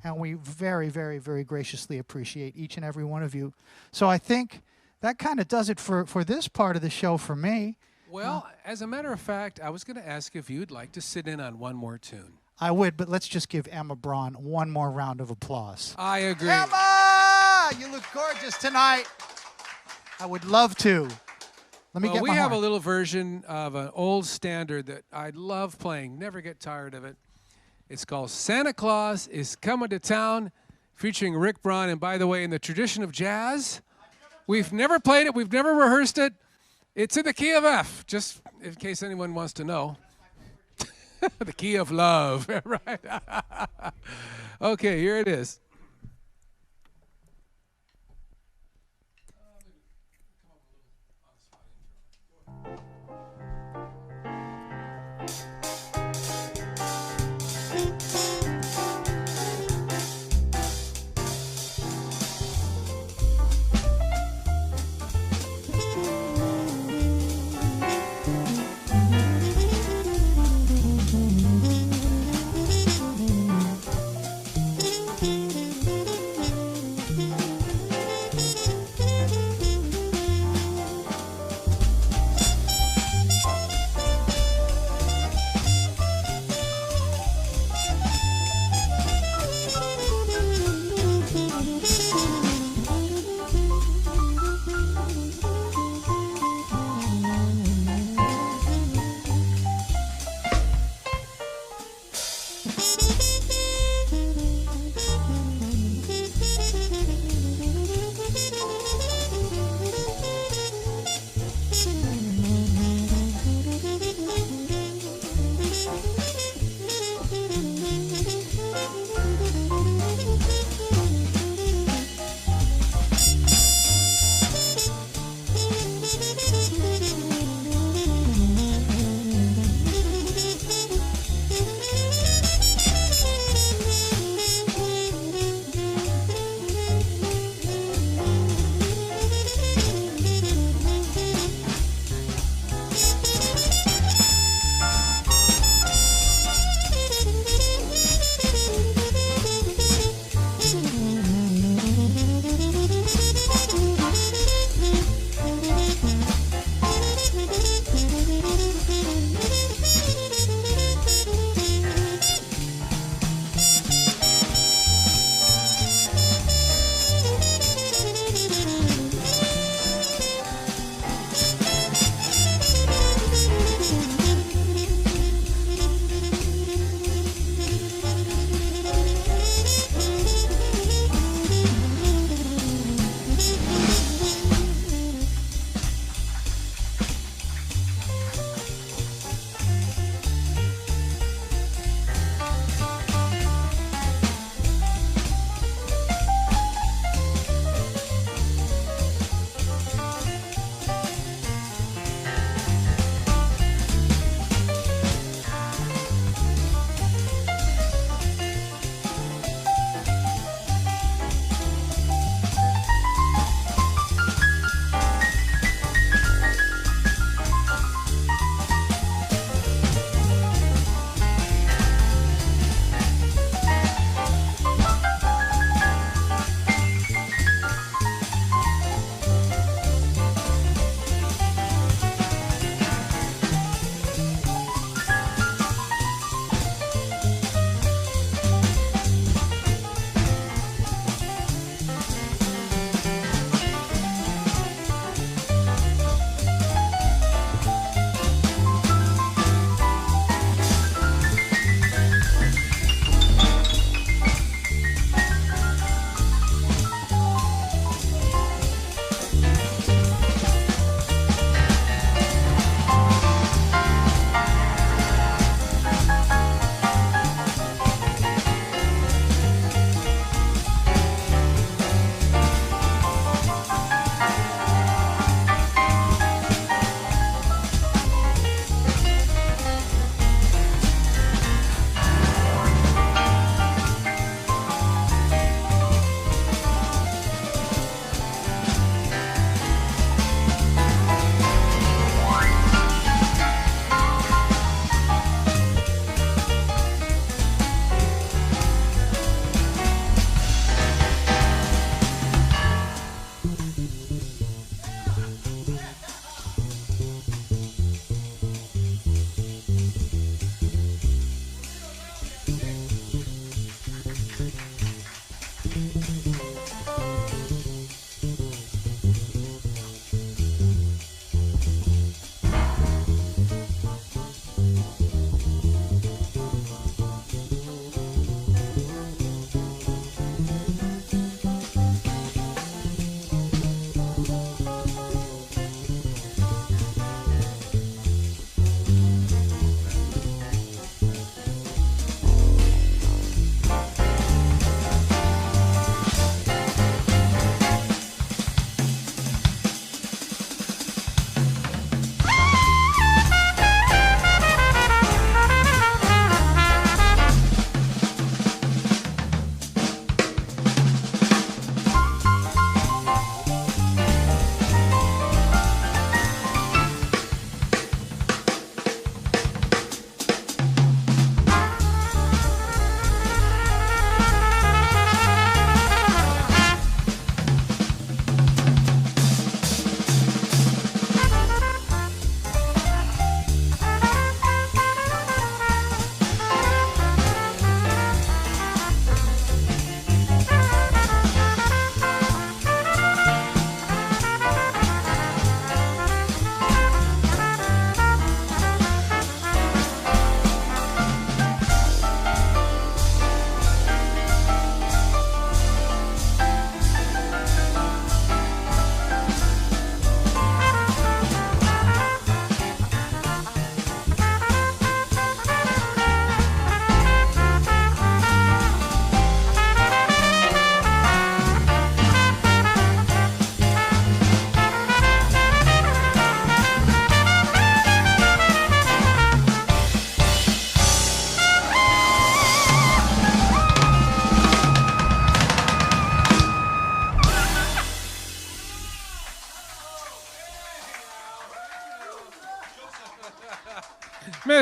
And we very, very, very graciously appreciate each and every one of you. So I think that kind of does it for this part of the show for me. Well, as a matter of fact, I was going to ask if you'd like to sit in on one more tune. I would, but let's just give Emma Braun one more round of applause. I agree. Emma! You look gorgeous tonight. I would love to. Let me Well, get we my have a horn. little version of an old standard that I love playing, never get tired of it. It's called Santa Claus is Coming to Town, featuring Rick Braun. And by the way, in the tradition of jazz, we've never played it, we've never rehearsed it. It's in the key of F, just in case anyone wants to know. The key of love, right? Okay, here it is.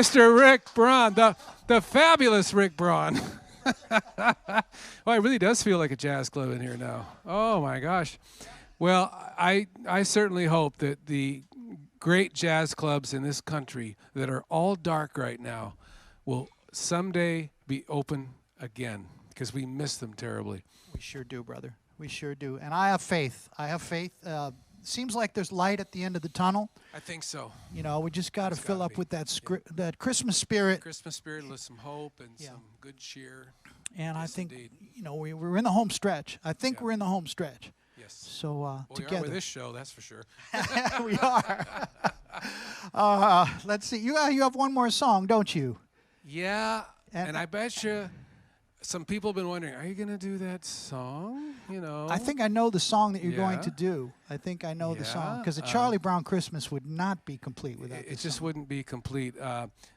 Mr. Rick Braun, the fabulous Rick Braun. Well, it really does feel like a jazz club in here now. Oh my gosh. Well, I certainly hope that the great jazz clubs in this country that are all dark right now will someday be open again, because we miss them terribly. We sure do, brother. We sure do. And I have faith. I have faith. Seems like there's light at the end of the tunnel. I think so. You know, we just got to There's fill gotta up be. with that Christmas spirit. Christmas spirit with some hope and Yeah. some good cheer. And I Yes, think, indeed. you know, we're in the home stretch. I think Yeah. we're in the home stretch. Yes. So Well, we are together. with this show, that's for sure. We are. Let's see. You have one more song, don't you? Yeah, And- and I bet you some people have been wondering, are you going to do that song? You know. I think I know the song that you're going Yeah. to do. I think I know the song. Yeah, Because a Charlie Brown Christmas would not be complete without it this just song. wouldn't be complete.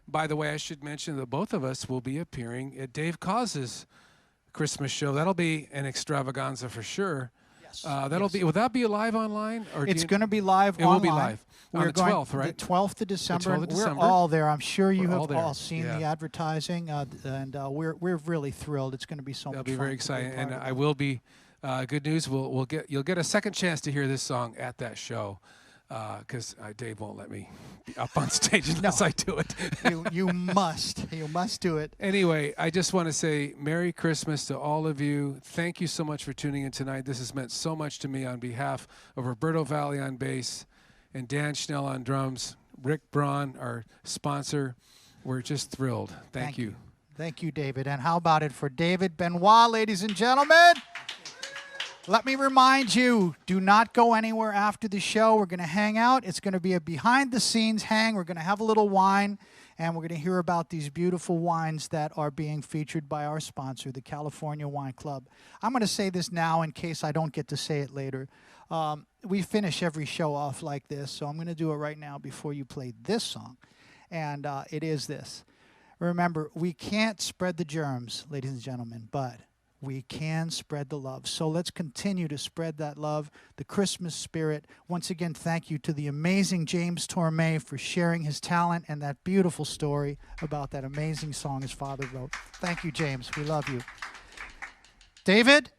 By the way, I should mention that both of us will be appearing at Dave Cause's Christmas show. That'll be an extravaganza for sure. Yes. That'll Yes. be. Will that be live online? Or do It's you- going to be live It online. will be live on We're the going 12th, right? The 12th of December. 12th of and December. We're all there. I'm sure you We're have all there. all seen the Yeah. advertising, and we're really thrilled. It's going to be so That'll much be fun. very to exciting, part and of I it. will be. Good news. You'll get a second chance to hear this song at that show, because Dave won't let me be up on stage unless I do it. you must do it. Anyway, I just want to say Merry Christmas to all of you. Thank you so much for tuning in tonight. This has meant so much to me on behalf of Roberto Valle on bass and Dan Schnell on drums, Rick Braun, our sponsor. We're just thrilled. Thank you. Thank you, David. And how about it for David Benoit, ladies and gentlemen? Let me remind you, do not go anywhere after the show. We're going to hang out. It's going to be a behind-the-scenes hang. We're going to have a little wine, and we're going to hear about these beautiful wines that are being featured by our sponsor, the California Wine Club. I'm going to say this now in case I don't get to say it later. We finish every show off like this, so I'm going to do it right now before you play this song, and it is this. Remember, we can't spread the germs, ladies and gentlemen, but we can spread the love. So let's continue to spread that love, the Christmas spirit. Once again, thank you to the amazing James Torme for sharing his talent and that beautiful story about that amazing song his father wrote. Thank you, James. We love you. David?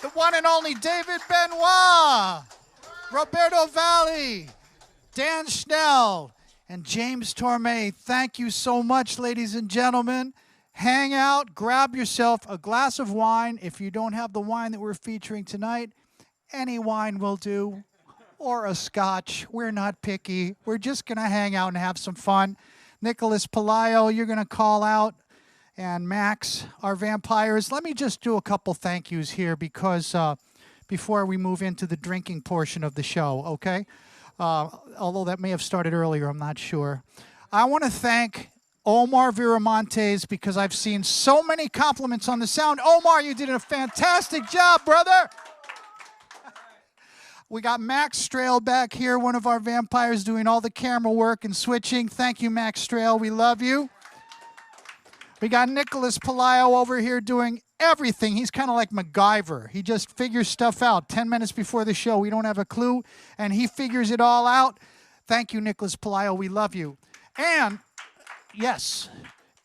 the one and only David Benoit, Roberto Valli, Dan Schnell, and James Torme. Thank you so much, ladies and gentlemen. Hang out, grab yourself a glass of wine. If you don't have the wine that we're featuring tonight, any wine will do, or a scotch. We're not picky. We're just going to hang out and have some fun. Nicholas Palaio, you're going to call out, and Max, our vampires. Let me just do a couple thank yous here because before we move into the drinking portion of the show, okay? Although that may have started earlier, I'm not sure. I want to thank Omar Viramontes because I've seen so many compliments on the sound. Omar, you did a fantastic job, brother. We got Max Strail back here, one of our vampires, doing all the camera work and switching. Thank you, Max Strail. We love you. We got Nicholas Palaio over here doing everything. He's kind of like MacGyver. He just figures stuff out. 10 minutes before the show, we don't have a clue, and he figures it all out. Thank you, Nicholas Palaio. We love you. And, yes,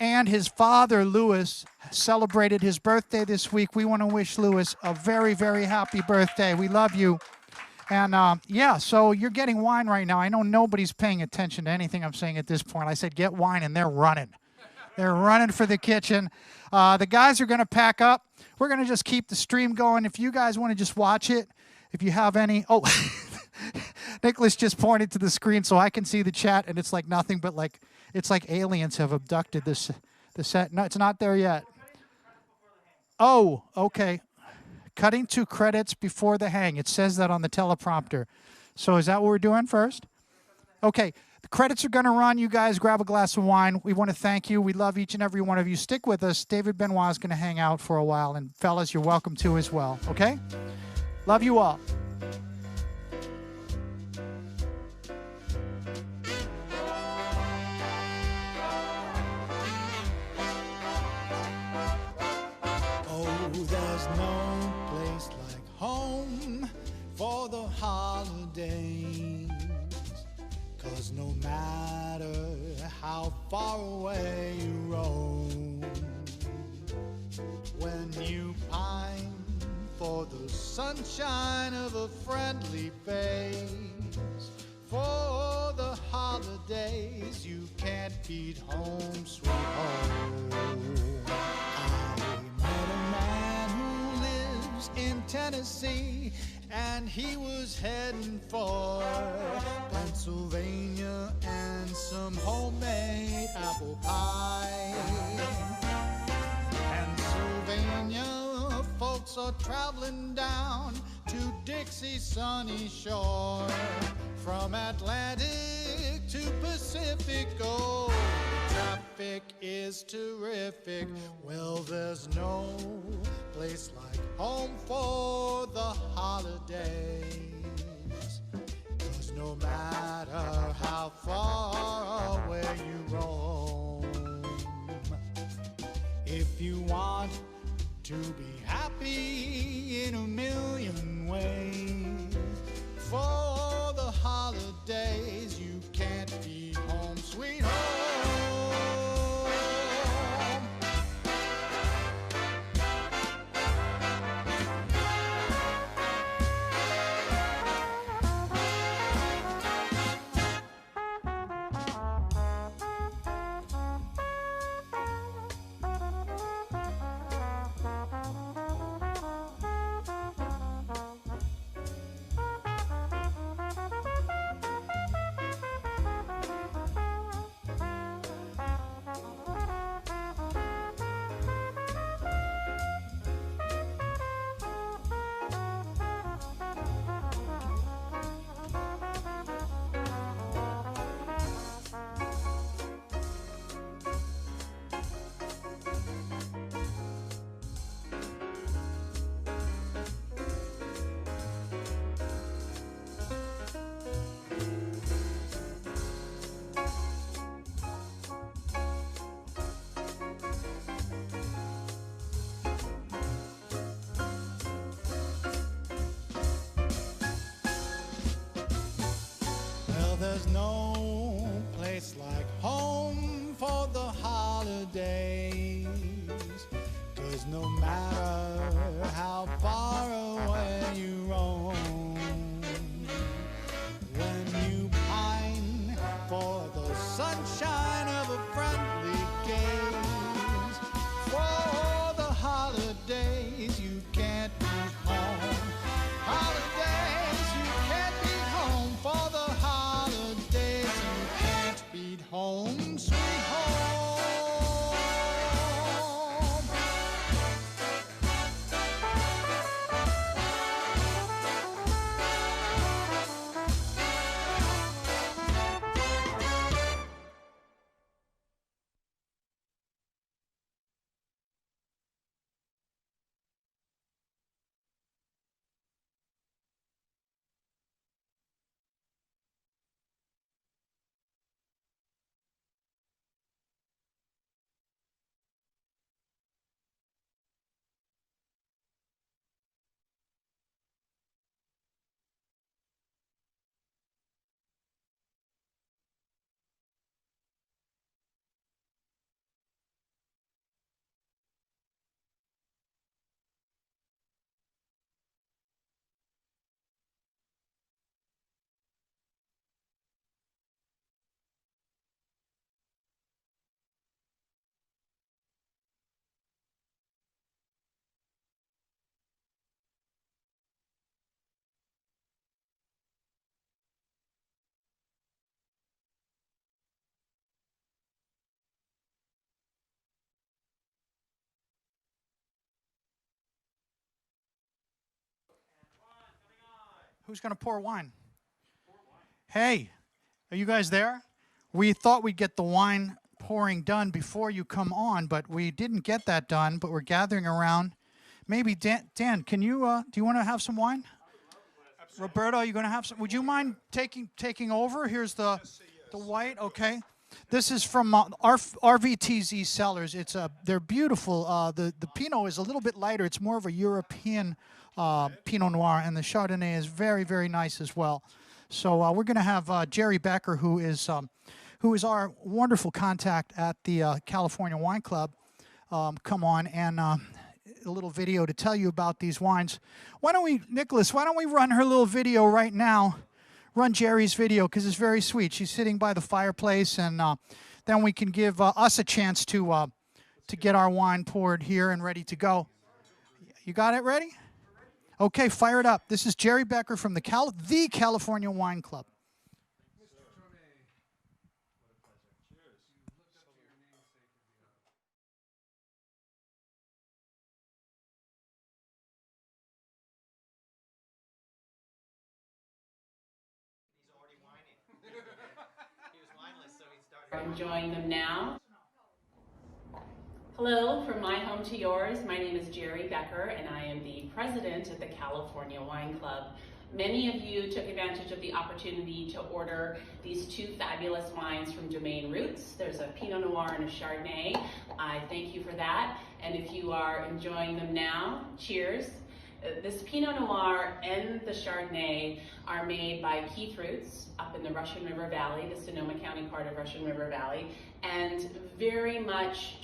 and his father, Louis, celebrated his birthday this week. We want to wish Louis a very, very happy birthday. We love you. And, yeah, so you're getting wine right now. I know nobody's paying attention to anything I'm saying at this point. I said get wine, and they're running. They're running for the kitchen. The guys are going to pack up. We're going to just keep the stream going. If you guys want to just watch it, if you have any. Oh, Nicholas just pointed to the screen so I can see the chat, and it's like nothing but like, it's like aliens have abducted the set. No, it's not there yet. Oh, okay. Cutting to credits before the hang. It says that on the teleprompter. So is that what we're doing first? Okay. The credits are going to run. You guys grab a glass of wine. We want to thank you. We love each and every one of you. Stick with us. David Benoit is going to hang out for a while. And fellas, you're welcome to as well. Okay? Love you all. Oh, there's no place like home for the holidays. 'Cause no matter how far away you roam, when you pine for the sunshine of a friendly face, for the holidays you can't beat home, sweet home. I met a man who lives in Tennessee, and he was heading for Pennsylvania and some homemade apple pie. Pennsylvania folks are traveling down to Dixie's sunny shore. From Atlantic to Pacific, oh, the traffic is terrific. Well, there's no place like home for the holidays. 'Cause no matter how far away you roam, if you want to be happy in a million ways, for the holidays you can't be home, sweet home. Who's going to pour wine? Hey, are you guys there? We thought we'd get the wine pouring done before you come on, but we didn't get that done, but we're gathering around. Maybe Dan, can you, do you want to have some wine? Roberto, are you going to have some? Would you mind taking over? Here's the white, okay. This is from RVTZ Cellars. They're beautiful. The Pinot is a little bit lighter. It's more of a European Pinot Noir, and the Chardonnay is very, very nice as well. So we're going to have Jerry Becker, who is our wonderful contact at the California Wine Club, come on and a little video to tell you about these wines. Nicholas, why don't we run her little video right now? Run Jerry's video, because it's very sweet. She's sitting by the fireplace, and then we can give us a chance to get our wine poured here and ready to go. You got it ready? Okay, fire it up. This is Jerry Becker from the California Wine Club. Enjoying them now. Hello, from my home to yours. My name is Jerry Becker, and I am the president of the California Wine Club. Many of you took advantage of the opportunity to order these two fabulous wines from Domaine Roots. There's a Pinot Noir and a Chardonnay. I thank you for that. And if you are enjoying them now, cheers. This Pinot Noir and the Chardonnay are made by Keith Roots up in the Russian River Valley, the Sonoma County part of Russian River Valley, and very much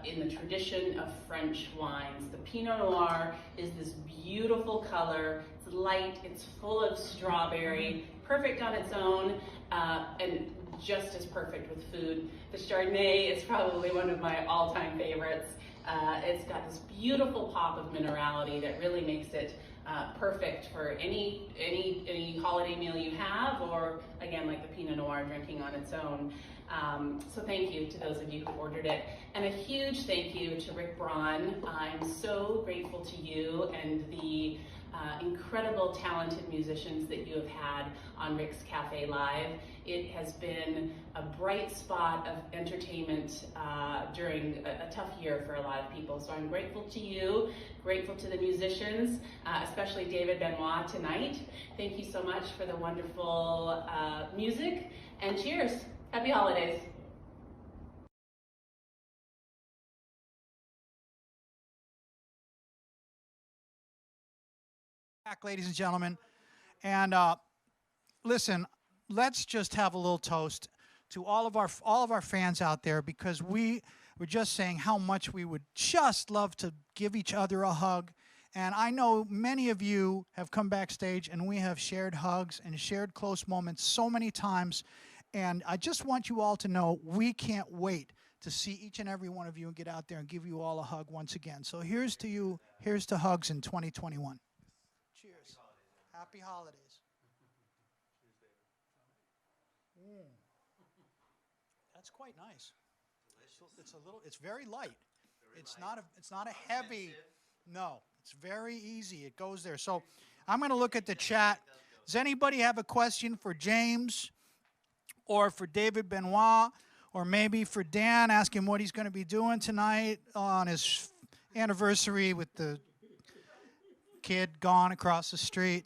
in the tradition of French wines. The Pinot Noir is this beautiful color. It's light, it's full of strawberry, perfect on its own, and just as perfect with food. The Chardonnay is probably one of my all-time favorites. It's got this beautiful pop of minerality that really makes it perfect for any holiday meal you have, or again, like the Pinot Noir, drinking on its own. So thank you to those of you who ordered it. And a huge thank you to Rick Braun. I'm so grateful to you and the incredible talented musicians that you have had on Rick's Cafe Live. It has been a bright spot of entertainment during a tough year for a lot of people. So I'm grateful to you, grateful to the musicians, especially David Benoit tonight. Thank you so much for the wonderful music, and cheers. Happy holidays. Back, ladies and gentlemen, and listen, let's just have a little toast to all of our fans out there, because we were just saying how much we would just love to give each other a hug. And I know many of you have come backstage and we have shared hugs and shared close moments so many times. And I just want you all to know we can't wait to see each and every one of you and get out there and give you all a hug once again. So here's to you. Here's to hugs in 2021. Cheers. Happy holidays. That's quite nice. It's very light. It's not a heavy. No, it's very easy. It goes there. So I'm going to look at the chat. Does anybody have a question for James or for David Benoit, or maybe for Dan, ask him what he's going to be doing tonight on his anniversary with the kid gone across the street?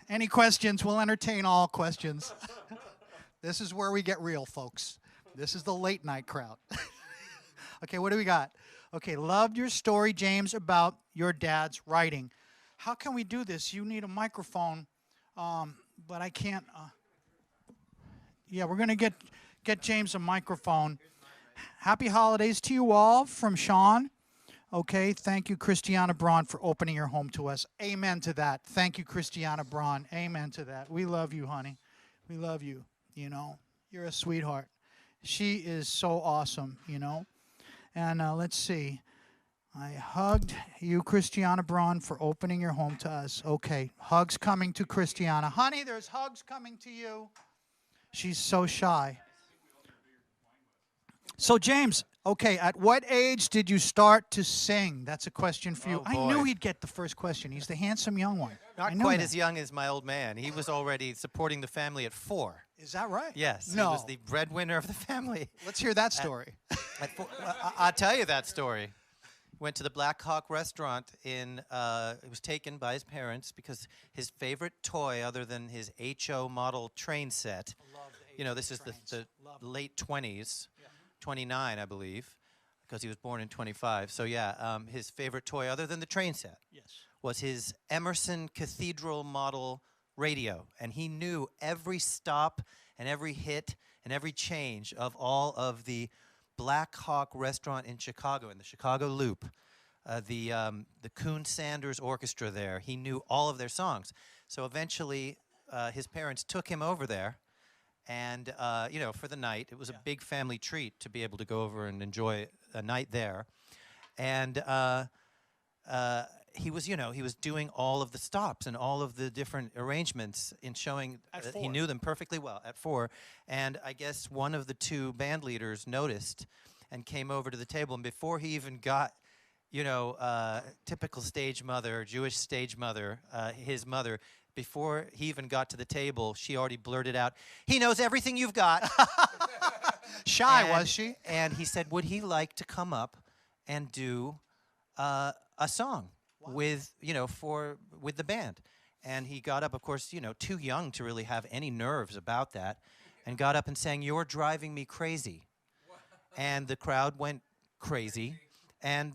Any questions? We'll entertain all questions. This is where we get real, folks. This is the late night crowd. Okay, what do we got? Okay, loved your story, James, about your dad's writing. How can we do this? You need a microphone, but I can't. Yeah, we're going to get James a microphone. Happy holidays to you all from Sean. Okay, thank you, Christiana Braun, for opening your home to us. Amen to that. Thank you, Christiana Braun. Amen to that. We love you, honey. We love you, you know. You're a sweetheart. She is so awesome, you know. And let's see. I hugged you, Christiana Braun, for opening your home to us. Okay, hugs coming to Christiana. Honey, there's hugs coming to you. She's so shy. So, James, Okay, at what age did you start to sing? That's a question for you. Oh, I boy. knew he'd get the first question. He's the handsome young one. I Not knew quite that. as young as my old man. He was already supporting the family at 4. Is that right? Yes, No. he was the breadwinner of the family. Let's hear that story. At 4, I'll tell you that story. Went to the Black Hawk restaurant in, it was taken by his parents because his favorite toy other than his HO model train set, you know, this is the late 20s, 29, I believe, because he was born in 25. So yeah, his favorite toy other than the train set was his Emerson Cathedral model radio. And he knew every stop and every hit and every change of all of the Black Hawk restaurant in Chicago, in the Chicago Loop, the Coon Sanders Orchestra there. He knew all of their songs. So eventually, his parents took him over there, and you know, for the night, it was a big family treat to be able to go over and enjoy a night there. And he was, you know, he was doing all of the stops and all of the different arrangements in showing that he knew them perfectly well at 4. And I guess one of the 2 band leaders noticed and came over to the table. And before he even got, you know, typical stage mother, Jewish stage mother, his mother, before he even got to the table, she already blurted out, "He knows everything you've got." Shy, was she? And he said, would he like to come up and do a song with, you know, with the band? And he got up, of course, you know, too young to really have any nerves about that, and got up and sang, "You're Driving Me Crazy." And the crowd went crazy. And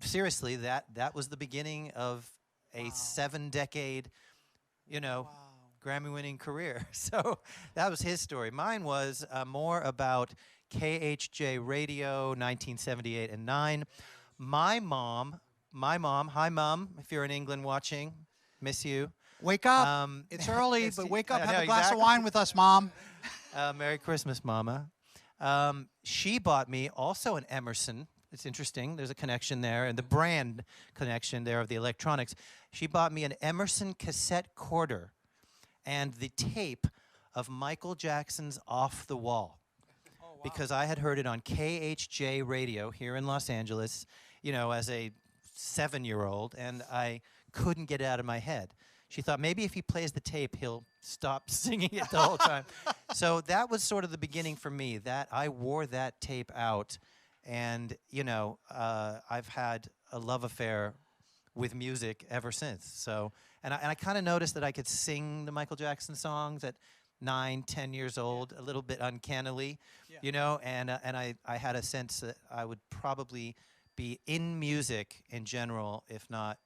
seriously, that was the beginning of a 7-decade, you know, Grammy-winning career. So that was his story. Mine was more about KHJ Radio, 1978 and 9. My mom, hi Mom, if you're in England watching, miss you. Wake up. It's early, yes, but you- wake up, I have know, a glass exactly. of wine with us, Mom. Merry Christmas, Mama. She bought me also an Emerson. It's interesting. There's a connection there, and the brand connection there of the electronics. She bought me an Emerson cassette quarter and the tape of Michael Jackson's "Off the Wall." Because I had heard it on KHJ radio here in Los Angeles, you know, as a 7-year-old, and I couldn't get it out of my head. She thought maybe if he plays the tape, he'll stop singing it the whole time. So that was sort of the beginning for me, that I wore that tape out, and, you know, I've had a love affair with music ever since. So, and I kind of noticed that I could sing the Michael Jackson songs at 9, 10 years old, a little bit uncannily, you know, and I had a sense that I would probably be in music in general, if not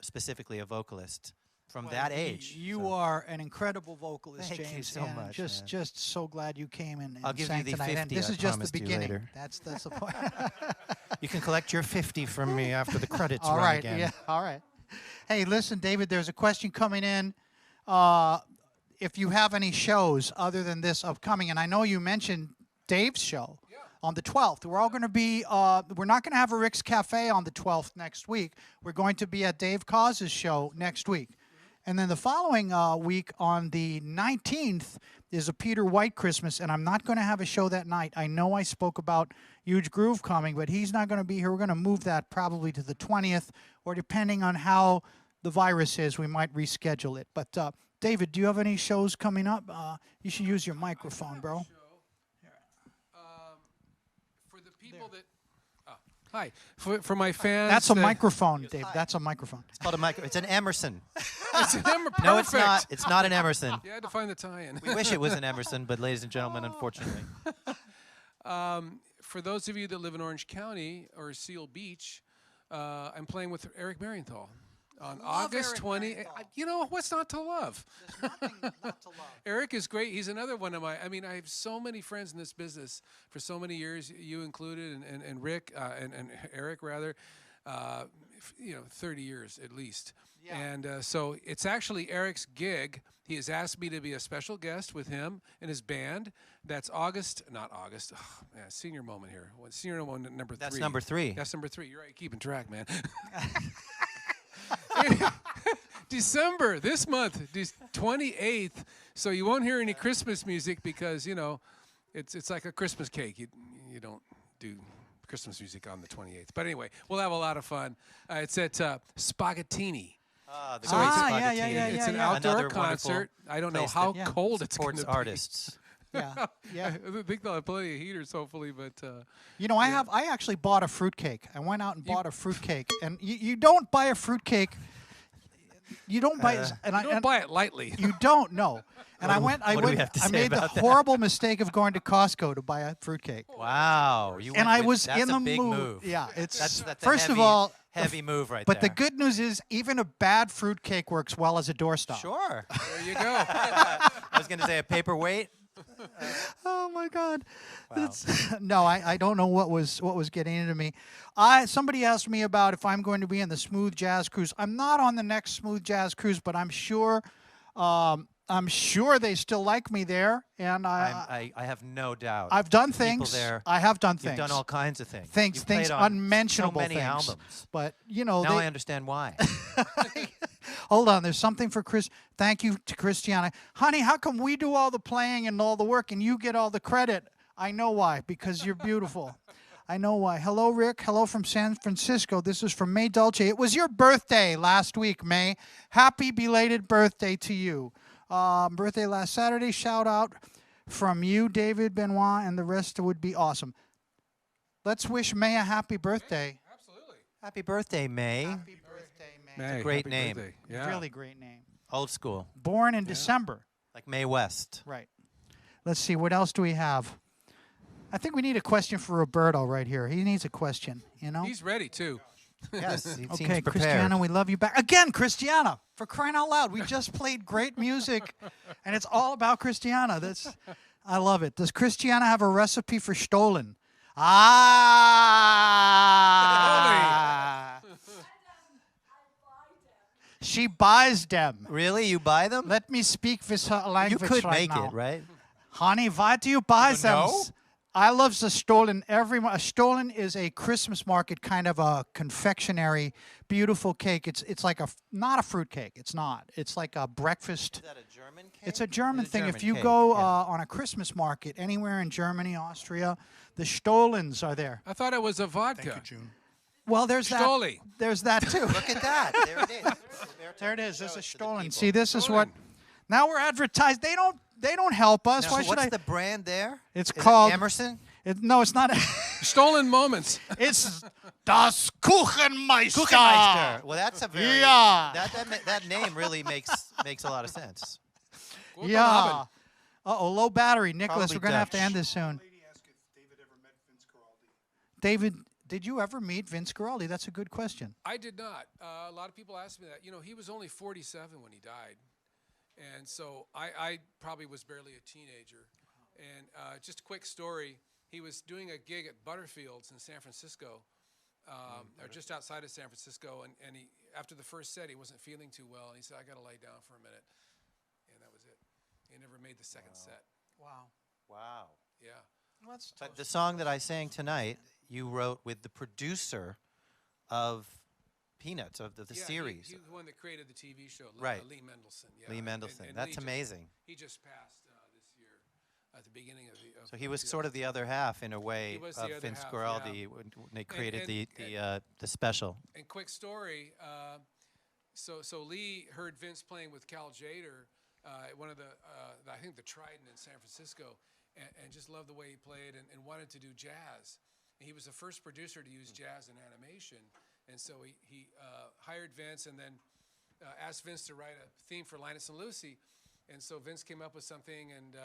specifically a vocalist, from that age. You So are an incredible vocalist, Thank you James. so and much, Just, man. just so glad you came and I'll give sang you the tonight. And 50 this I is just the promised you beginning. later. That's the point. You can collect your 50 from me after the credits All run right. again. Yeah. All right. Hey, listen, David. There's a question coming in. If you have any shows other than this upcoming, and I know you mentioned Dave's show on the 12th. We're all going to be. We're not going to have a Rick's Cafe on the 12th next week. We're going to be at Dave Cause's show next week. And then the following week on the 19th is a Peter White Christmas, and I'm not going to have a show that night. I know I spoke about Huge Groove coming, but he's not going to be here. We're going to move that probably to the 20th, or depending on how the virus is, we might reschedule it. But David, do you have any shows coming up? You should use your microphone, bro. For the people that, hi, for my fans. That's a that- microphone, Dave. That's a microphone. It's called a micro. It's an Emerson. It's an No, it's perfect. not. It's not an Emerson. You had to find the tie-in. We wish it was an Emerson, but ladies and gentlemen, unfortunately. For those of you that live in Orange County or Seal Beach, I'm playing with Eric Marienthal on August Eric 20. Marienthal. You know, what's not to love? There's nothing not to love. Eric is great. He's another one of my. I mean, I have so many friends in this business for so many years, you included, and Rick and Eric rather. You know, 30 years at least. Yeah. And so it's actually Eric's gig. He has asked me to be a special guest with him and his band. That's not August. Oh, man, senior moment here. Senior moment number 3. That's number 3. That's number 3. You're right, keeping track, man. December, this month, 28th. So you won't hear any Christmas music because, you know, it's like a Christmas cake. You don't do Christmas music on the 28th. But anyway, we'll have a lot of fun. It's at Spaghettini. The So great it's- Spaghettini. It's an yeah. outdoor Another wonderful concert. I don't know place how that cold it's going supports to be. artists. Yeah, yeah. I think they'll have plenty of heaters, hopefully, but You know, I actually bought a fruitcake. I went out and bought a fruitcake, and you don't buy a fruitcake. You don't buy, and I don't and buy it lightly. You don't know. And I went. what do we have to I say made the about that? horrible mistake of going to Costco to buy a fruitcake. Wow. You And went I with- was that's in a the big mood. move. Yeah, it's That's a first of heavy- all heavy move right But there. the good news is, even a bad fruitcake works well as a doorstop. Sure. There you go. I was going to say a paperweight. Oh my God! Wow. No, I don't know what was getting into me. Somebody asked me about if I'm going to be in the Smooth Jazz Cruise. I'm not on the next Smooth Jazz Cruise, but I'm sure they still like me there. And I have no doubt. I've done People things. there. I have done You've things. done all kinds of things. things, You've things played on unmentionable so many things. albums. But you know, Now I understand why. hold on. There's something for Chris. Thank you to Christiana. Honey, how come we do all the playing and all the work and you get all the credit? I know why. Because you're beautiful. I know why. Hello, Rick. Hello from San Francisco. This is from May Dulce. It was your birthday last week, May. Happy belated birthday to you. Birthday last Saturday. Shout out from you, David Benoit, and the rest would be awesome. Let's wish May a happy birthday. Absolutely. Happy birthday, May. Happy birthday, May. May, great happy name. birthday. Yeah. Really great name. Old school. Born in December. Like May West. Right. Let's see. What else do we have? I think we need a question for Roberto right here. He needs a question, you know? He's ready, too. Yes, he seems Okay, prepared. Christiana, we love you back. Again, Christiana, for crying out loud. We just played great music, and it's all about Christiana. I love it. Does Christiana have a recipe for Stollen? Ah! She buys them. Really? You buy them? Let me speak this her You language could right make now. it, right? Honey, why do you buy them? No? I love the Stollen. A Stollen is a Christmas market kind of a confectionery, beautiful cake. It's like not a fruit cake. It's not. It's like a breakfast. Is that a German cake? It's a German It's a thing. German If you cake, go yeah. on a Christmas market anywhere in Germany, Austria, the Stollens are there. I thought it was a vodka. Thank you, June. Well, there's that. Stolli. There's that too. Look at that. There it is. There it is. There's Show a it to the Stollen. people. See, this is Stollen. what. Now we're advertised. They don't help us. Now, Why so should what's I? the brand there? It's Is it called Emerson. No, it's not. Stolen moments. It's Das Kuchenmeister. Kuchenmeister. Well, that's a very Yeah. that name really makes a lot of sense. Guten Yeah. Abend. Uh-oh, low battery. Nicholas, Probably we're going to have to Dutch. end this soon. Lady asked if David ever met Vince Guaraldi. David, did you ever meet Vince Guaraldi? That's a good question. I did not. A lot of people ask me that. You know, he was only 47 when he died. And so I probably was barely a teenager. And just a quick story. He was doing a gig at Butterfield's in San Francisco, or just outside of San Francisco. And he, after the first set, he wasn't feeling too well. And he said, I got to lay down for a minute. And that was it. He never made the second set. Wow. Wow. Yeah. But the song that I sang tonight, you wrote with the producer of Peanuts, of the Yeah, series. He the one that created the TV show, Right. Lee Mendelson. Yeah. Lee And- Mendelson. and That's Lee just- amazing. He just passed this year at the beginning of the. So he was sort of the other half, in a way, He was the of other Vince half, Guaraldi yeah. when they created and- the special. And quick story. So Lee heard Vince playing with Cal Jader, at one of I think the Trident in San Francisco, and just loved the way he played and wanted to do jazz. And he was the first producer to use jazz in animation, and so he hired Vince and then asked Vince to write a theme for Linus and Lucy. And so Vince came up with something, and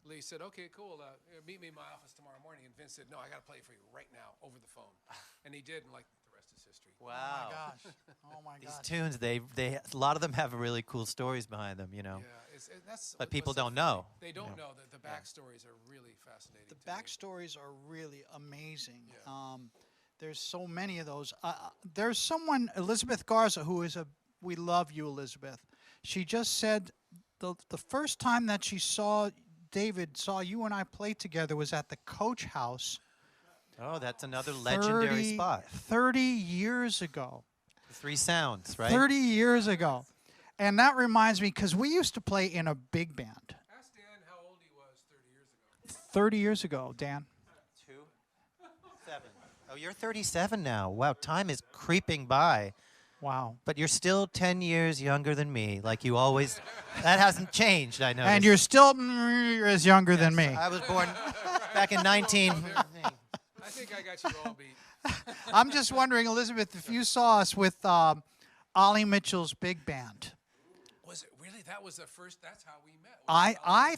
Lee said, "Okay, cool. Meet me in my office tomorrow morning." And Vince said, "No, I got to play it for you right now over the phone." And he did, and like the rest is history. Oh Wow. my gosh. Oh my These gosh. tunes, they a lot of them have really cool stories behind them, you know. Yeah, that's But what's people so don't funny. know. They don't know that the backstories are really fascinating. The to me. backstories are really amazing. Yeah. There's so many of those. There's someone, Elizabeth Garza, who is we love you, Elizabeth. She just said the first time that she saw you and I play together was at the Coach House. Oh, that's another legendary spot. 30 years ago. The Three Sounds, right? 30 years ago. And that reminds me, because we used to play in a big band. Ask Dan how old he was 30 years ago. 30 years ago, Dan. 2, 7. Oh, you're 37 now. Wow, time is creeping by. Wow. But you're still 10 years younger than me, like you always. That hasn't changed, I know. And you're still as younger than me. I was born back in 19. I think I got you all beat. I'm just wondering, Elizabeth, if you saw us with Ollie Mitchell's big band. Was it really? That was the first. That's how we met. I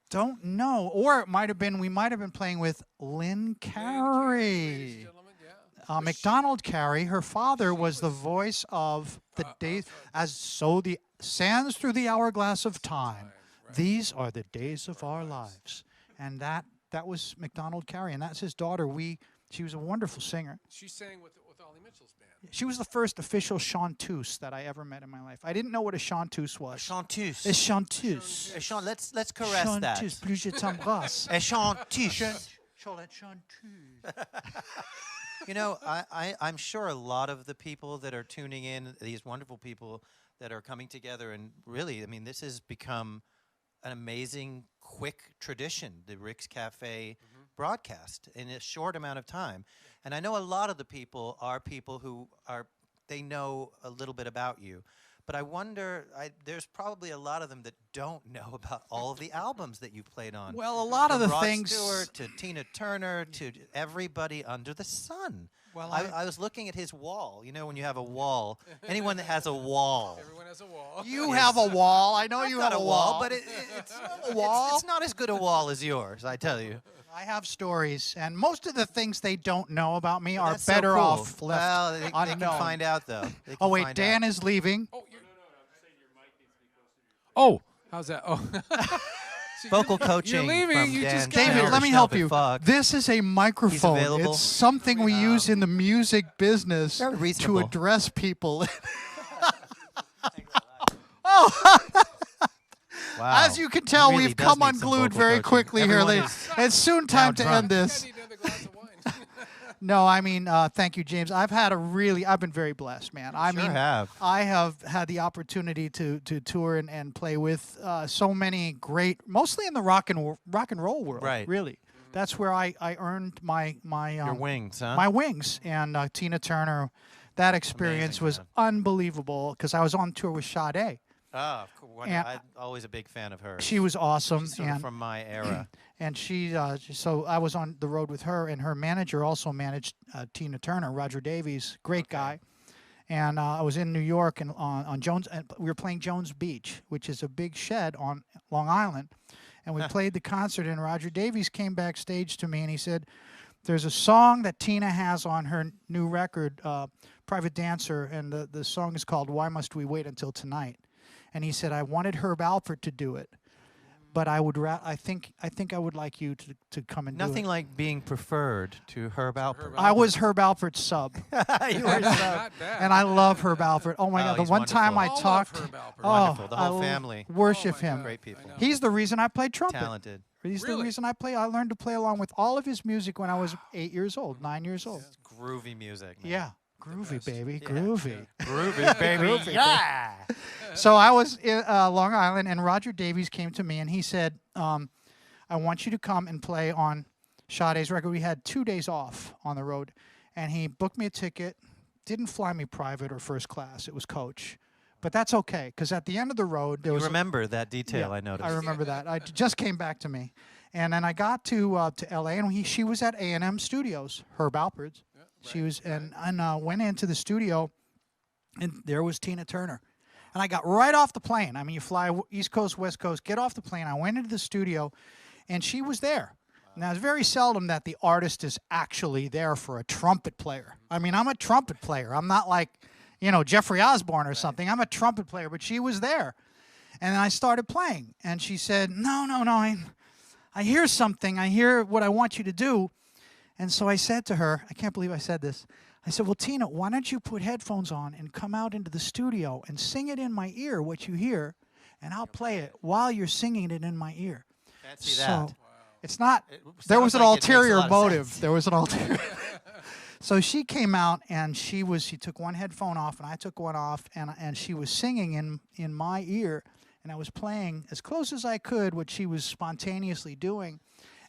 don't know, or it might have been. We might have been playing with Lynn Carey. MacDonald Carey. Her father was the voice of the days, as so the sands through the hourglass of time. These are the days of our lives, and that was MacDonald Carey, and that's his daughter. She was a wonderful singer. She sang with Ollie Mitchell's band. She was the first official chanteuse that I ever met in my life. I didn't know what a chanteuse was. Chanteuse. A chanteuse. Let's caress that. Chanteuse, plus je t'embrasse. A chanteuse. Chanteuse. You know, I'm sure a lot of the people that are tuning in, these wonderful people that are coming together, and really, I mean, this has become an amazing, quick tradition, the Rick's Cafe broadcast in a short amount of time. And I know a lot of the people are people who they know a little bit about you. But I wonder, there's probably a lot of them that don't know about all of the albums that you played on. Well, a lot of the Rod things. Stewart to Tina Turner to everybody under the sun. Well, I was looking at his wall. You know, when you have a wall, anyone that has a wall. Everyone has a wall. You have a wall. I know I've you got have a wall, but it's not as good a wall as yours, I tell you. I have stories, and most of the things they don't know about me are That's so better cool. off left Well, they can unknown. find out, though. They can Oh wait, find Dan out. is leaving. Oh, how's that? Oh. See, Vocal you're coaching leaving. from You Dan just got David, David, here. let me Shelby help you. Fogg. This is a microphone. available. It's something we use in the music business Very to reasonable. address people. Wow. As you can tell, He really we've does come need some unglued vocal very coaching. quickly here. Everyone is It's soon now time to drunk. end this. I need another glass of wine. No, I mean, thank you, James. I've been very blessed, man. I Sure mean, have. I have had the opportunity to tour and play with so many great, mostly in the rock and roll world. Right. Really, that's where I earned my Your wings, huh? my wings. And Tina Turner, that experience Amazing, was man. unbelievable because I was on tour with Sade. Oh, cool. And I'm always a big fan of her. She was awesome, She's sort of and from my era. and so I was on the road with her, and her manager also managed Tina Turner, Roger Davies, great guy. And I was in New York and on Jones, and we were playing Jones Beach, which is a big shed on Long Island, and we played the concert. And Roger Davies came backstage to me, and he said, "There's a song that Tina has on her new record, Private Dancer, and the song is called Why Must We Wait Until Tonight." And he said, "I wanted Herb Alpert to do it, but I think I would like you to come and Nothing do it." like being preferred to Herb Alpert. I was Herb Alpert's sub, You were so- Not bad. and I love Herb Alpert. Oh my Oh, God! The he's one time I wonderful. All love talked, Herb Alpert. Wonderful. The I whole family. worship Oh, my him. God. Great people. I know. He's the reason I played trumpet. Talented. He's the Really? reason I learned to play along with all of his music when I was 8 years old, 9 years old. Groovy music. Man. Yeah, groovy, best. baby, Yeah. groovy. Groovy, baby. Groovy, Yeah. So I was in Long Island, and Roger Davies came to me, and he said, "I want you to come and play on Sade's record." We had 2 days off on the road, and he booked me a ticket. Didn't fly me private or first class; it was coach, but that's okay because at the end of the road there You was. remember that detail, Yeah, I noticed. I remember that. It just came back to me, and then I got to L.A. and she was at A&M Studios, Herb Alpert's. She was and went into the studio, and there was Tina Turner. And I got right off the plane. I mean, you fly East Coast, West Coast, get off the plane. I went into the studio, and she was there. Now, it's very seldom that the artist is actually there for a trumpet player. I mean, I'm a trumpet player. I'm not like, Jeffrey Osborne or something. I'm a trumpet player, but she was there. And then I started playing, and she said, no, I hear something. I hear what I want you to do. And so I said to her, I can't believe I said this. I said, "Well, Tina, why don't you put headphones on and come out into the studio and sing it in my ear, what you hear, and I'll play it while you're singing it in my ear." Fancy So that. it's not, It there sounds was an like it makes a ulterior lot of motive. sense. There was an ulterior. So she came out, and she took one headphone off, and I took one off, and she was singing in my ear, and I was playing as close as I could what she was spontaneously doing,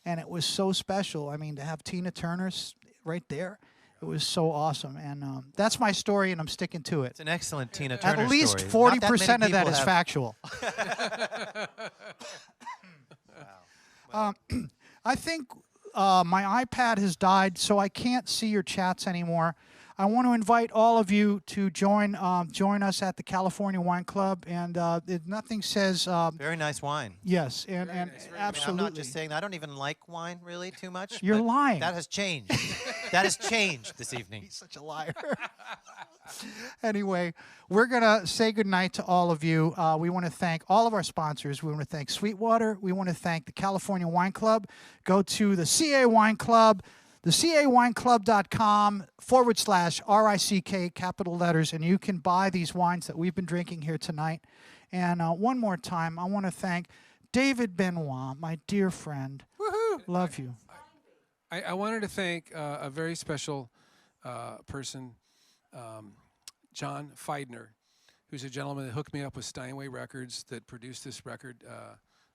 and it was so special. I mean, to have Tina Turner right there. It was so awesome, and that's my story, and I'm sticking to it. It's an excellent Tina Turner At least story. 40% of that is have... factual. I think my iPad has died, so I can't see your chats anymore. I want to invite all of you to join us at the California Wine Club, and nothing says Very nice wine. yes, and Very nice, very nice. absolutely. I'm not just saying that. I don't even like wine really too much. You're but lying. That has changed. That has changed this evening. He's such a liar. Anyway, we're going to say goodnight to all of you. We want to thank all of our sponsors. We want to thank Sweetwater. We want to thank the California Wine Club. Go to the CA Wine Club, thecawineclub.com/RICK, capital letters, and you can buy these wines that we've been drinking here tonight. And one more time, I want to thank David Benoit, my dear friend. Woohoo! Love you. I wanted to thank a very special person, John Feidner, who's a gentleman that hooked me up with Steinway Records that produced this record,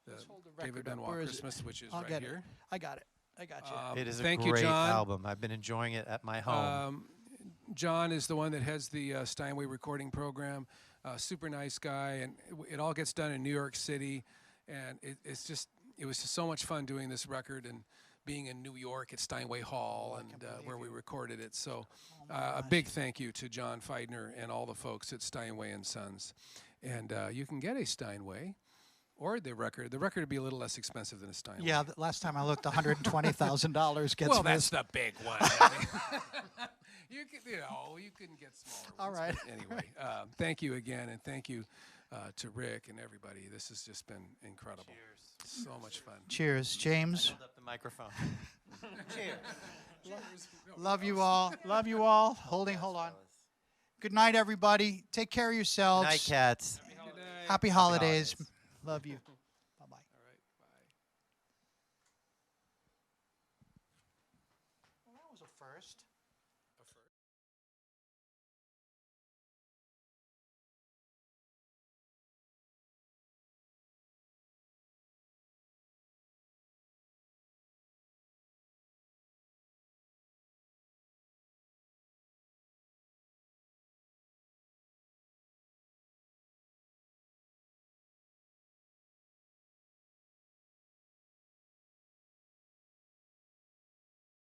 the David Benoit Christmas, which is right here. I got it. I got you. It is a Thank great you, John. album. I've been enjoying it at my home. John is the one that heads the Steinway recording program. Super nice guy, and it all gets done in New York City. And it was just so much fun doing this record and being in New York at Steinway Hall and where we recorded it. So a big thank you to John Feidner and all the folks at Steinway and Sons. And you can get a Steinway or the record. The record would be a little less expensive than a Steinway. Yeah, last time I looked, $120,000 gets well, missed. that's the big one. I mean, you couldn't get smaller All ones. right. But anyway, thank you again, and thank you to Rick and everybody. This has just been incredible. Cheers. So much fun. Cheers, James. Hold up the microphone. Cheers. Love you all. Love you all. Hold on. Good night, everybody. Take care of yourselves. Night, cats. Good night. Happy holidays. Love you.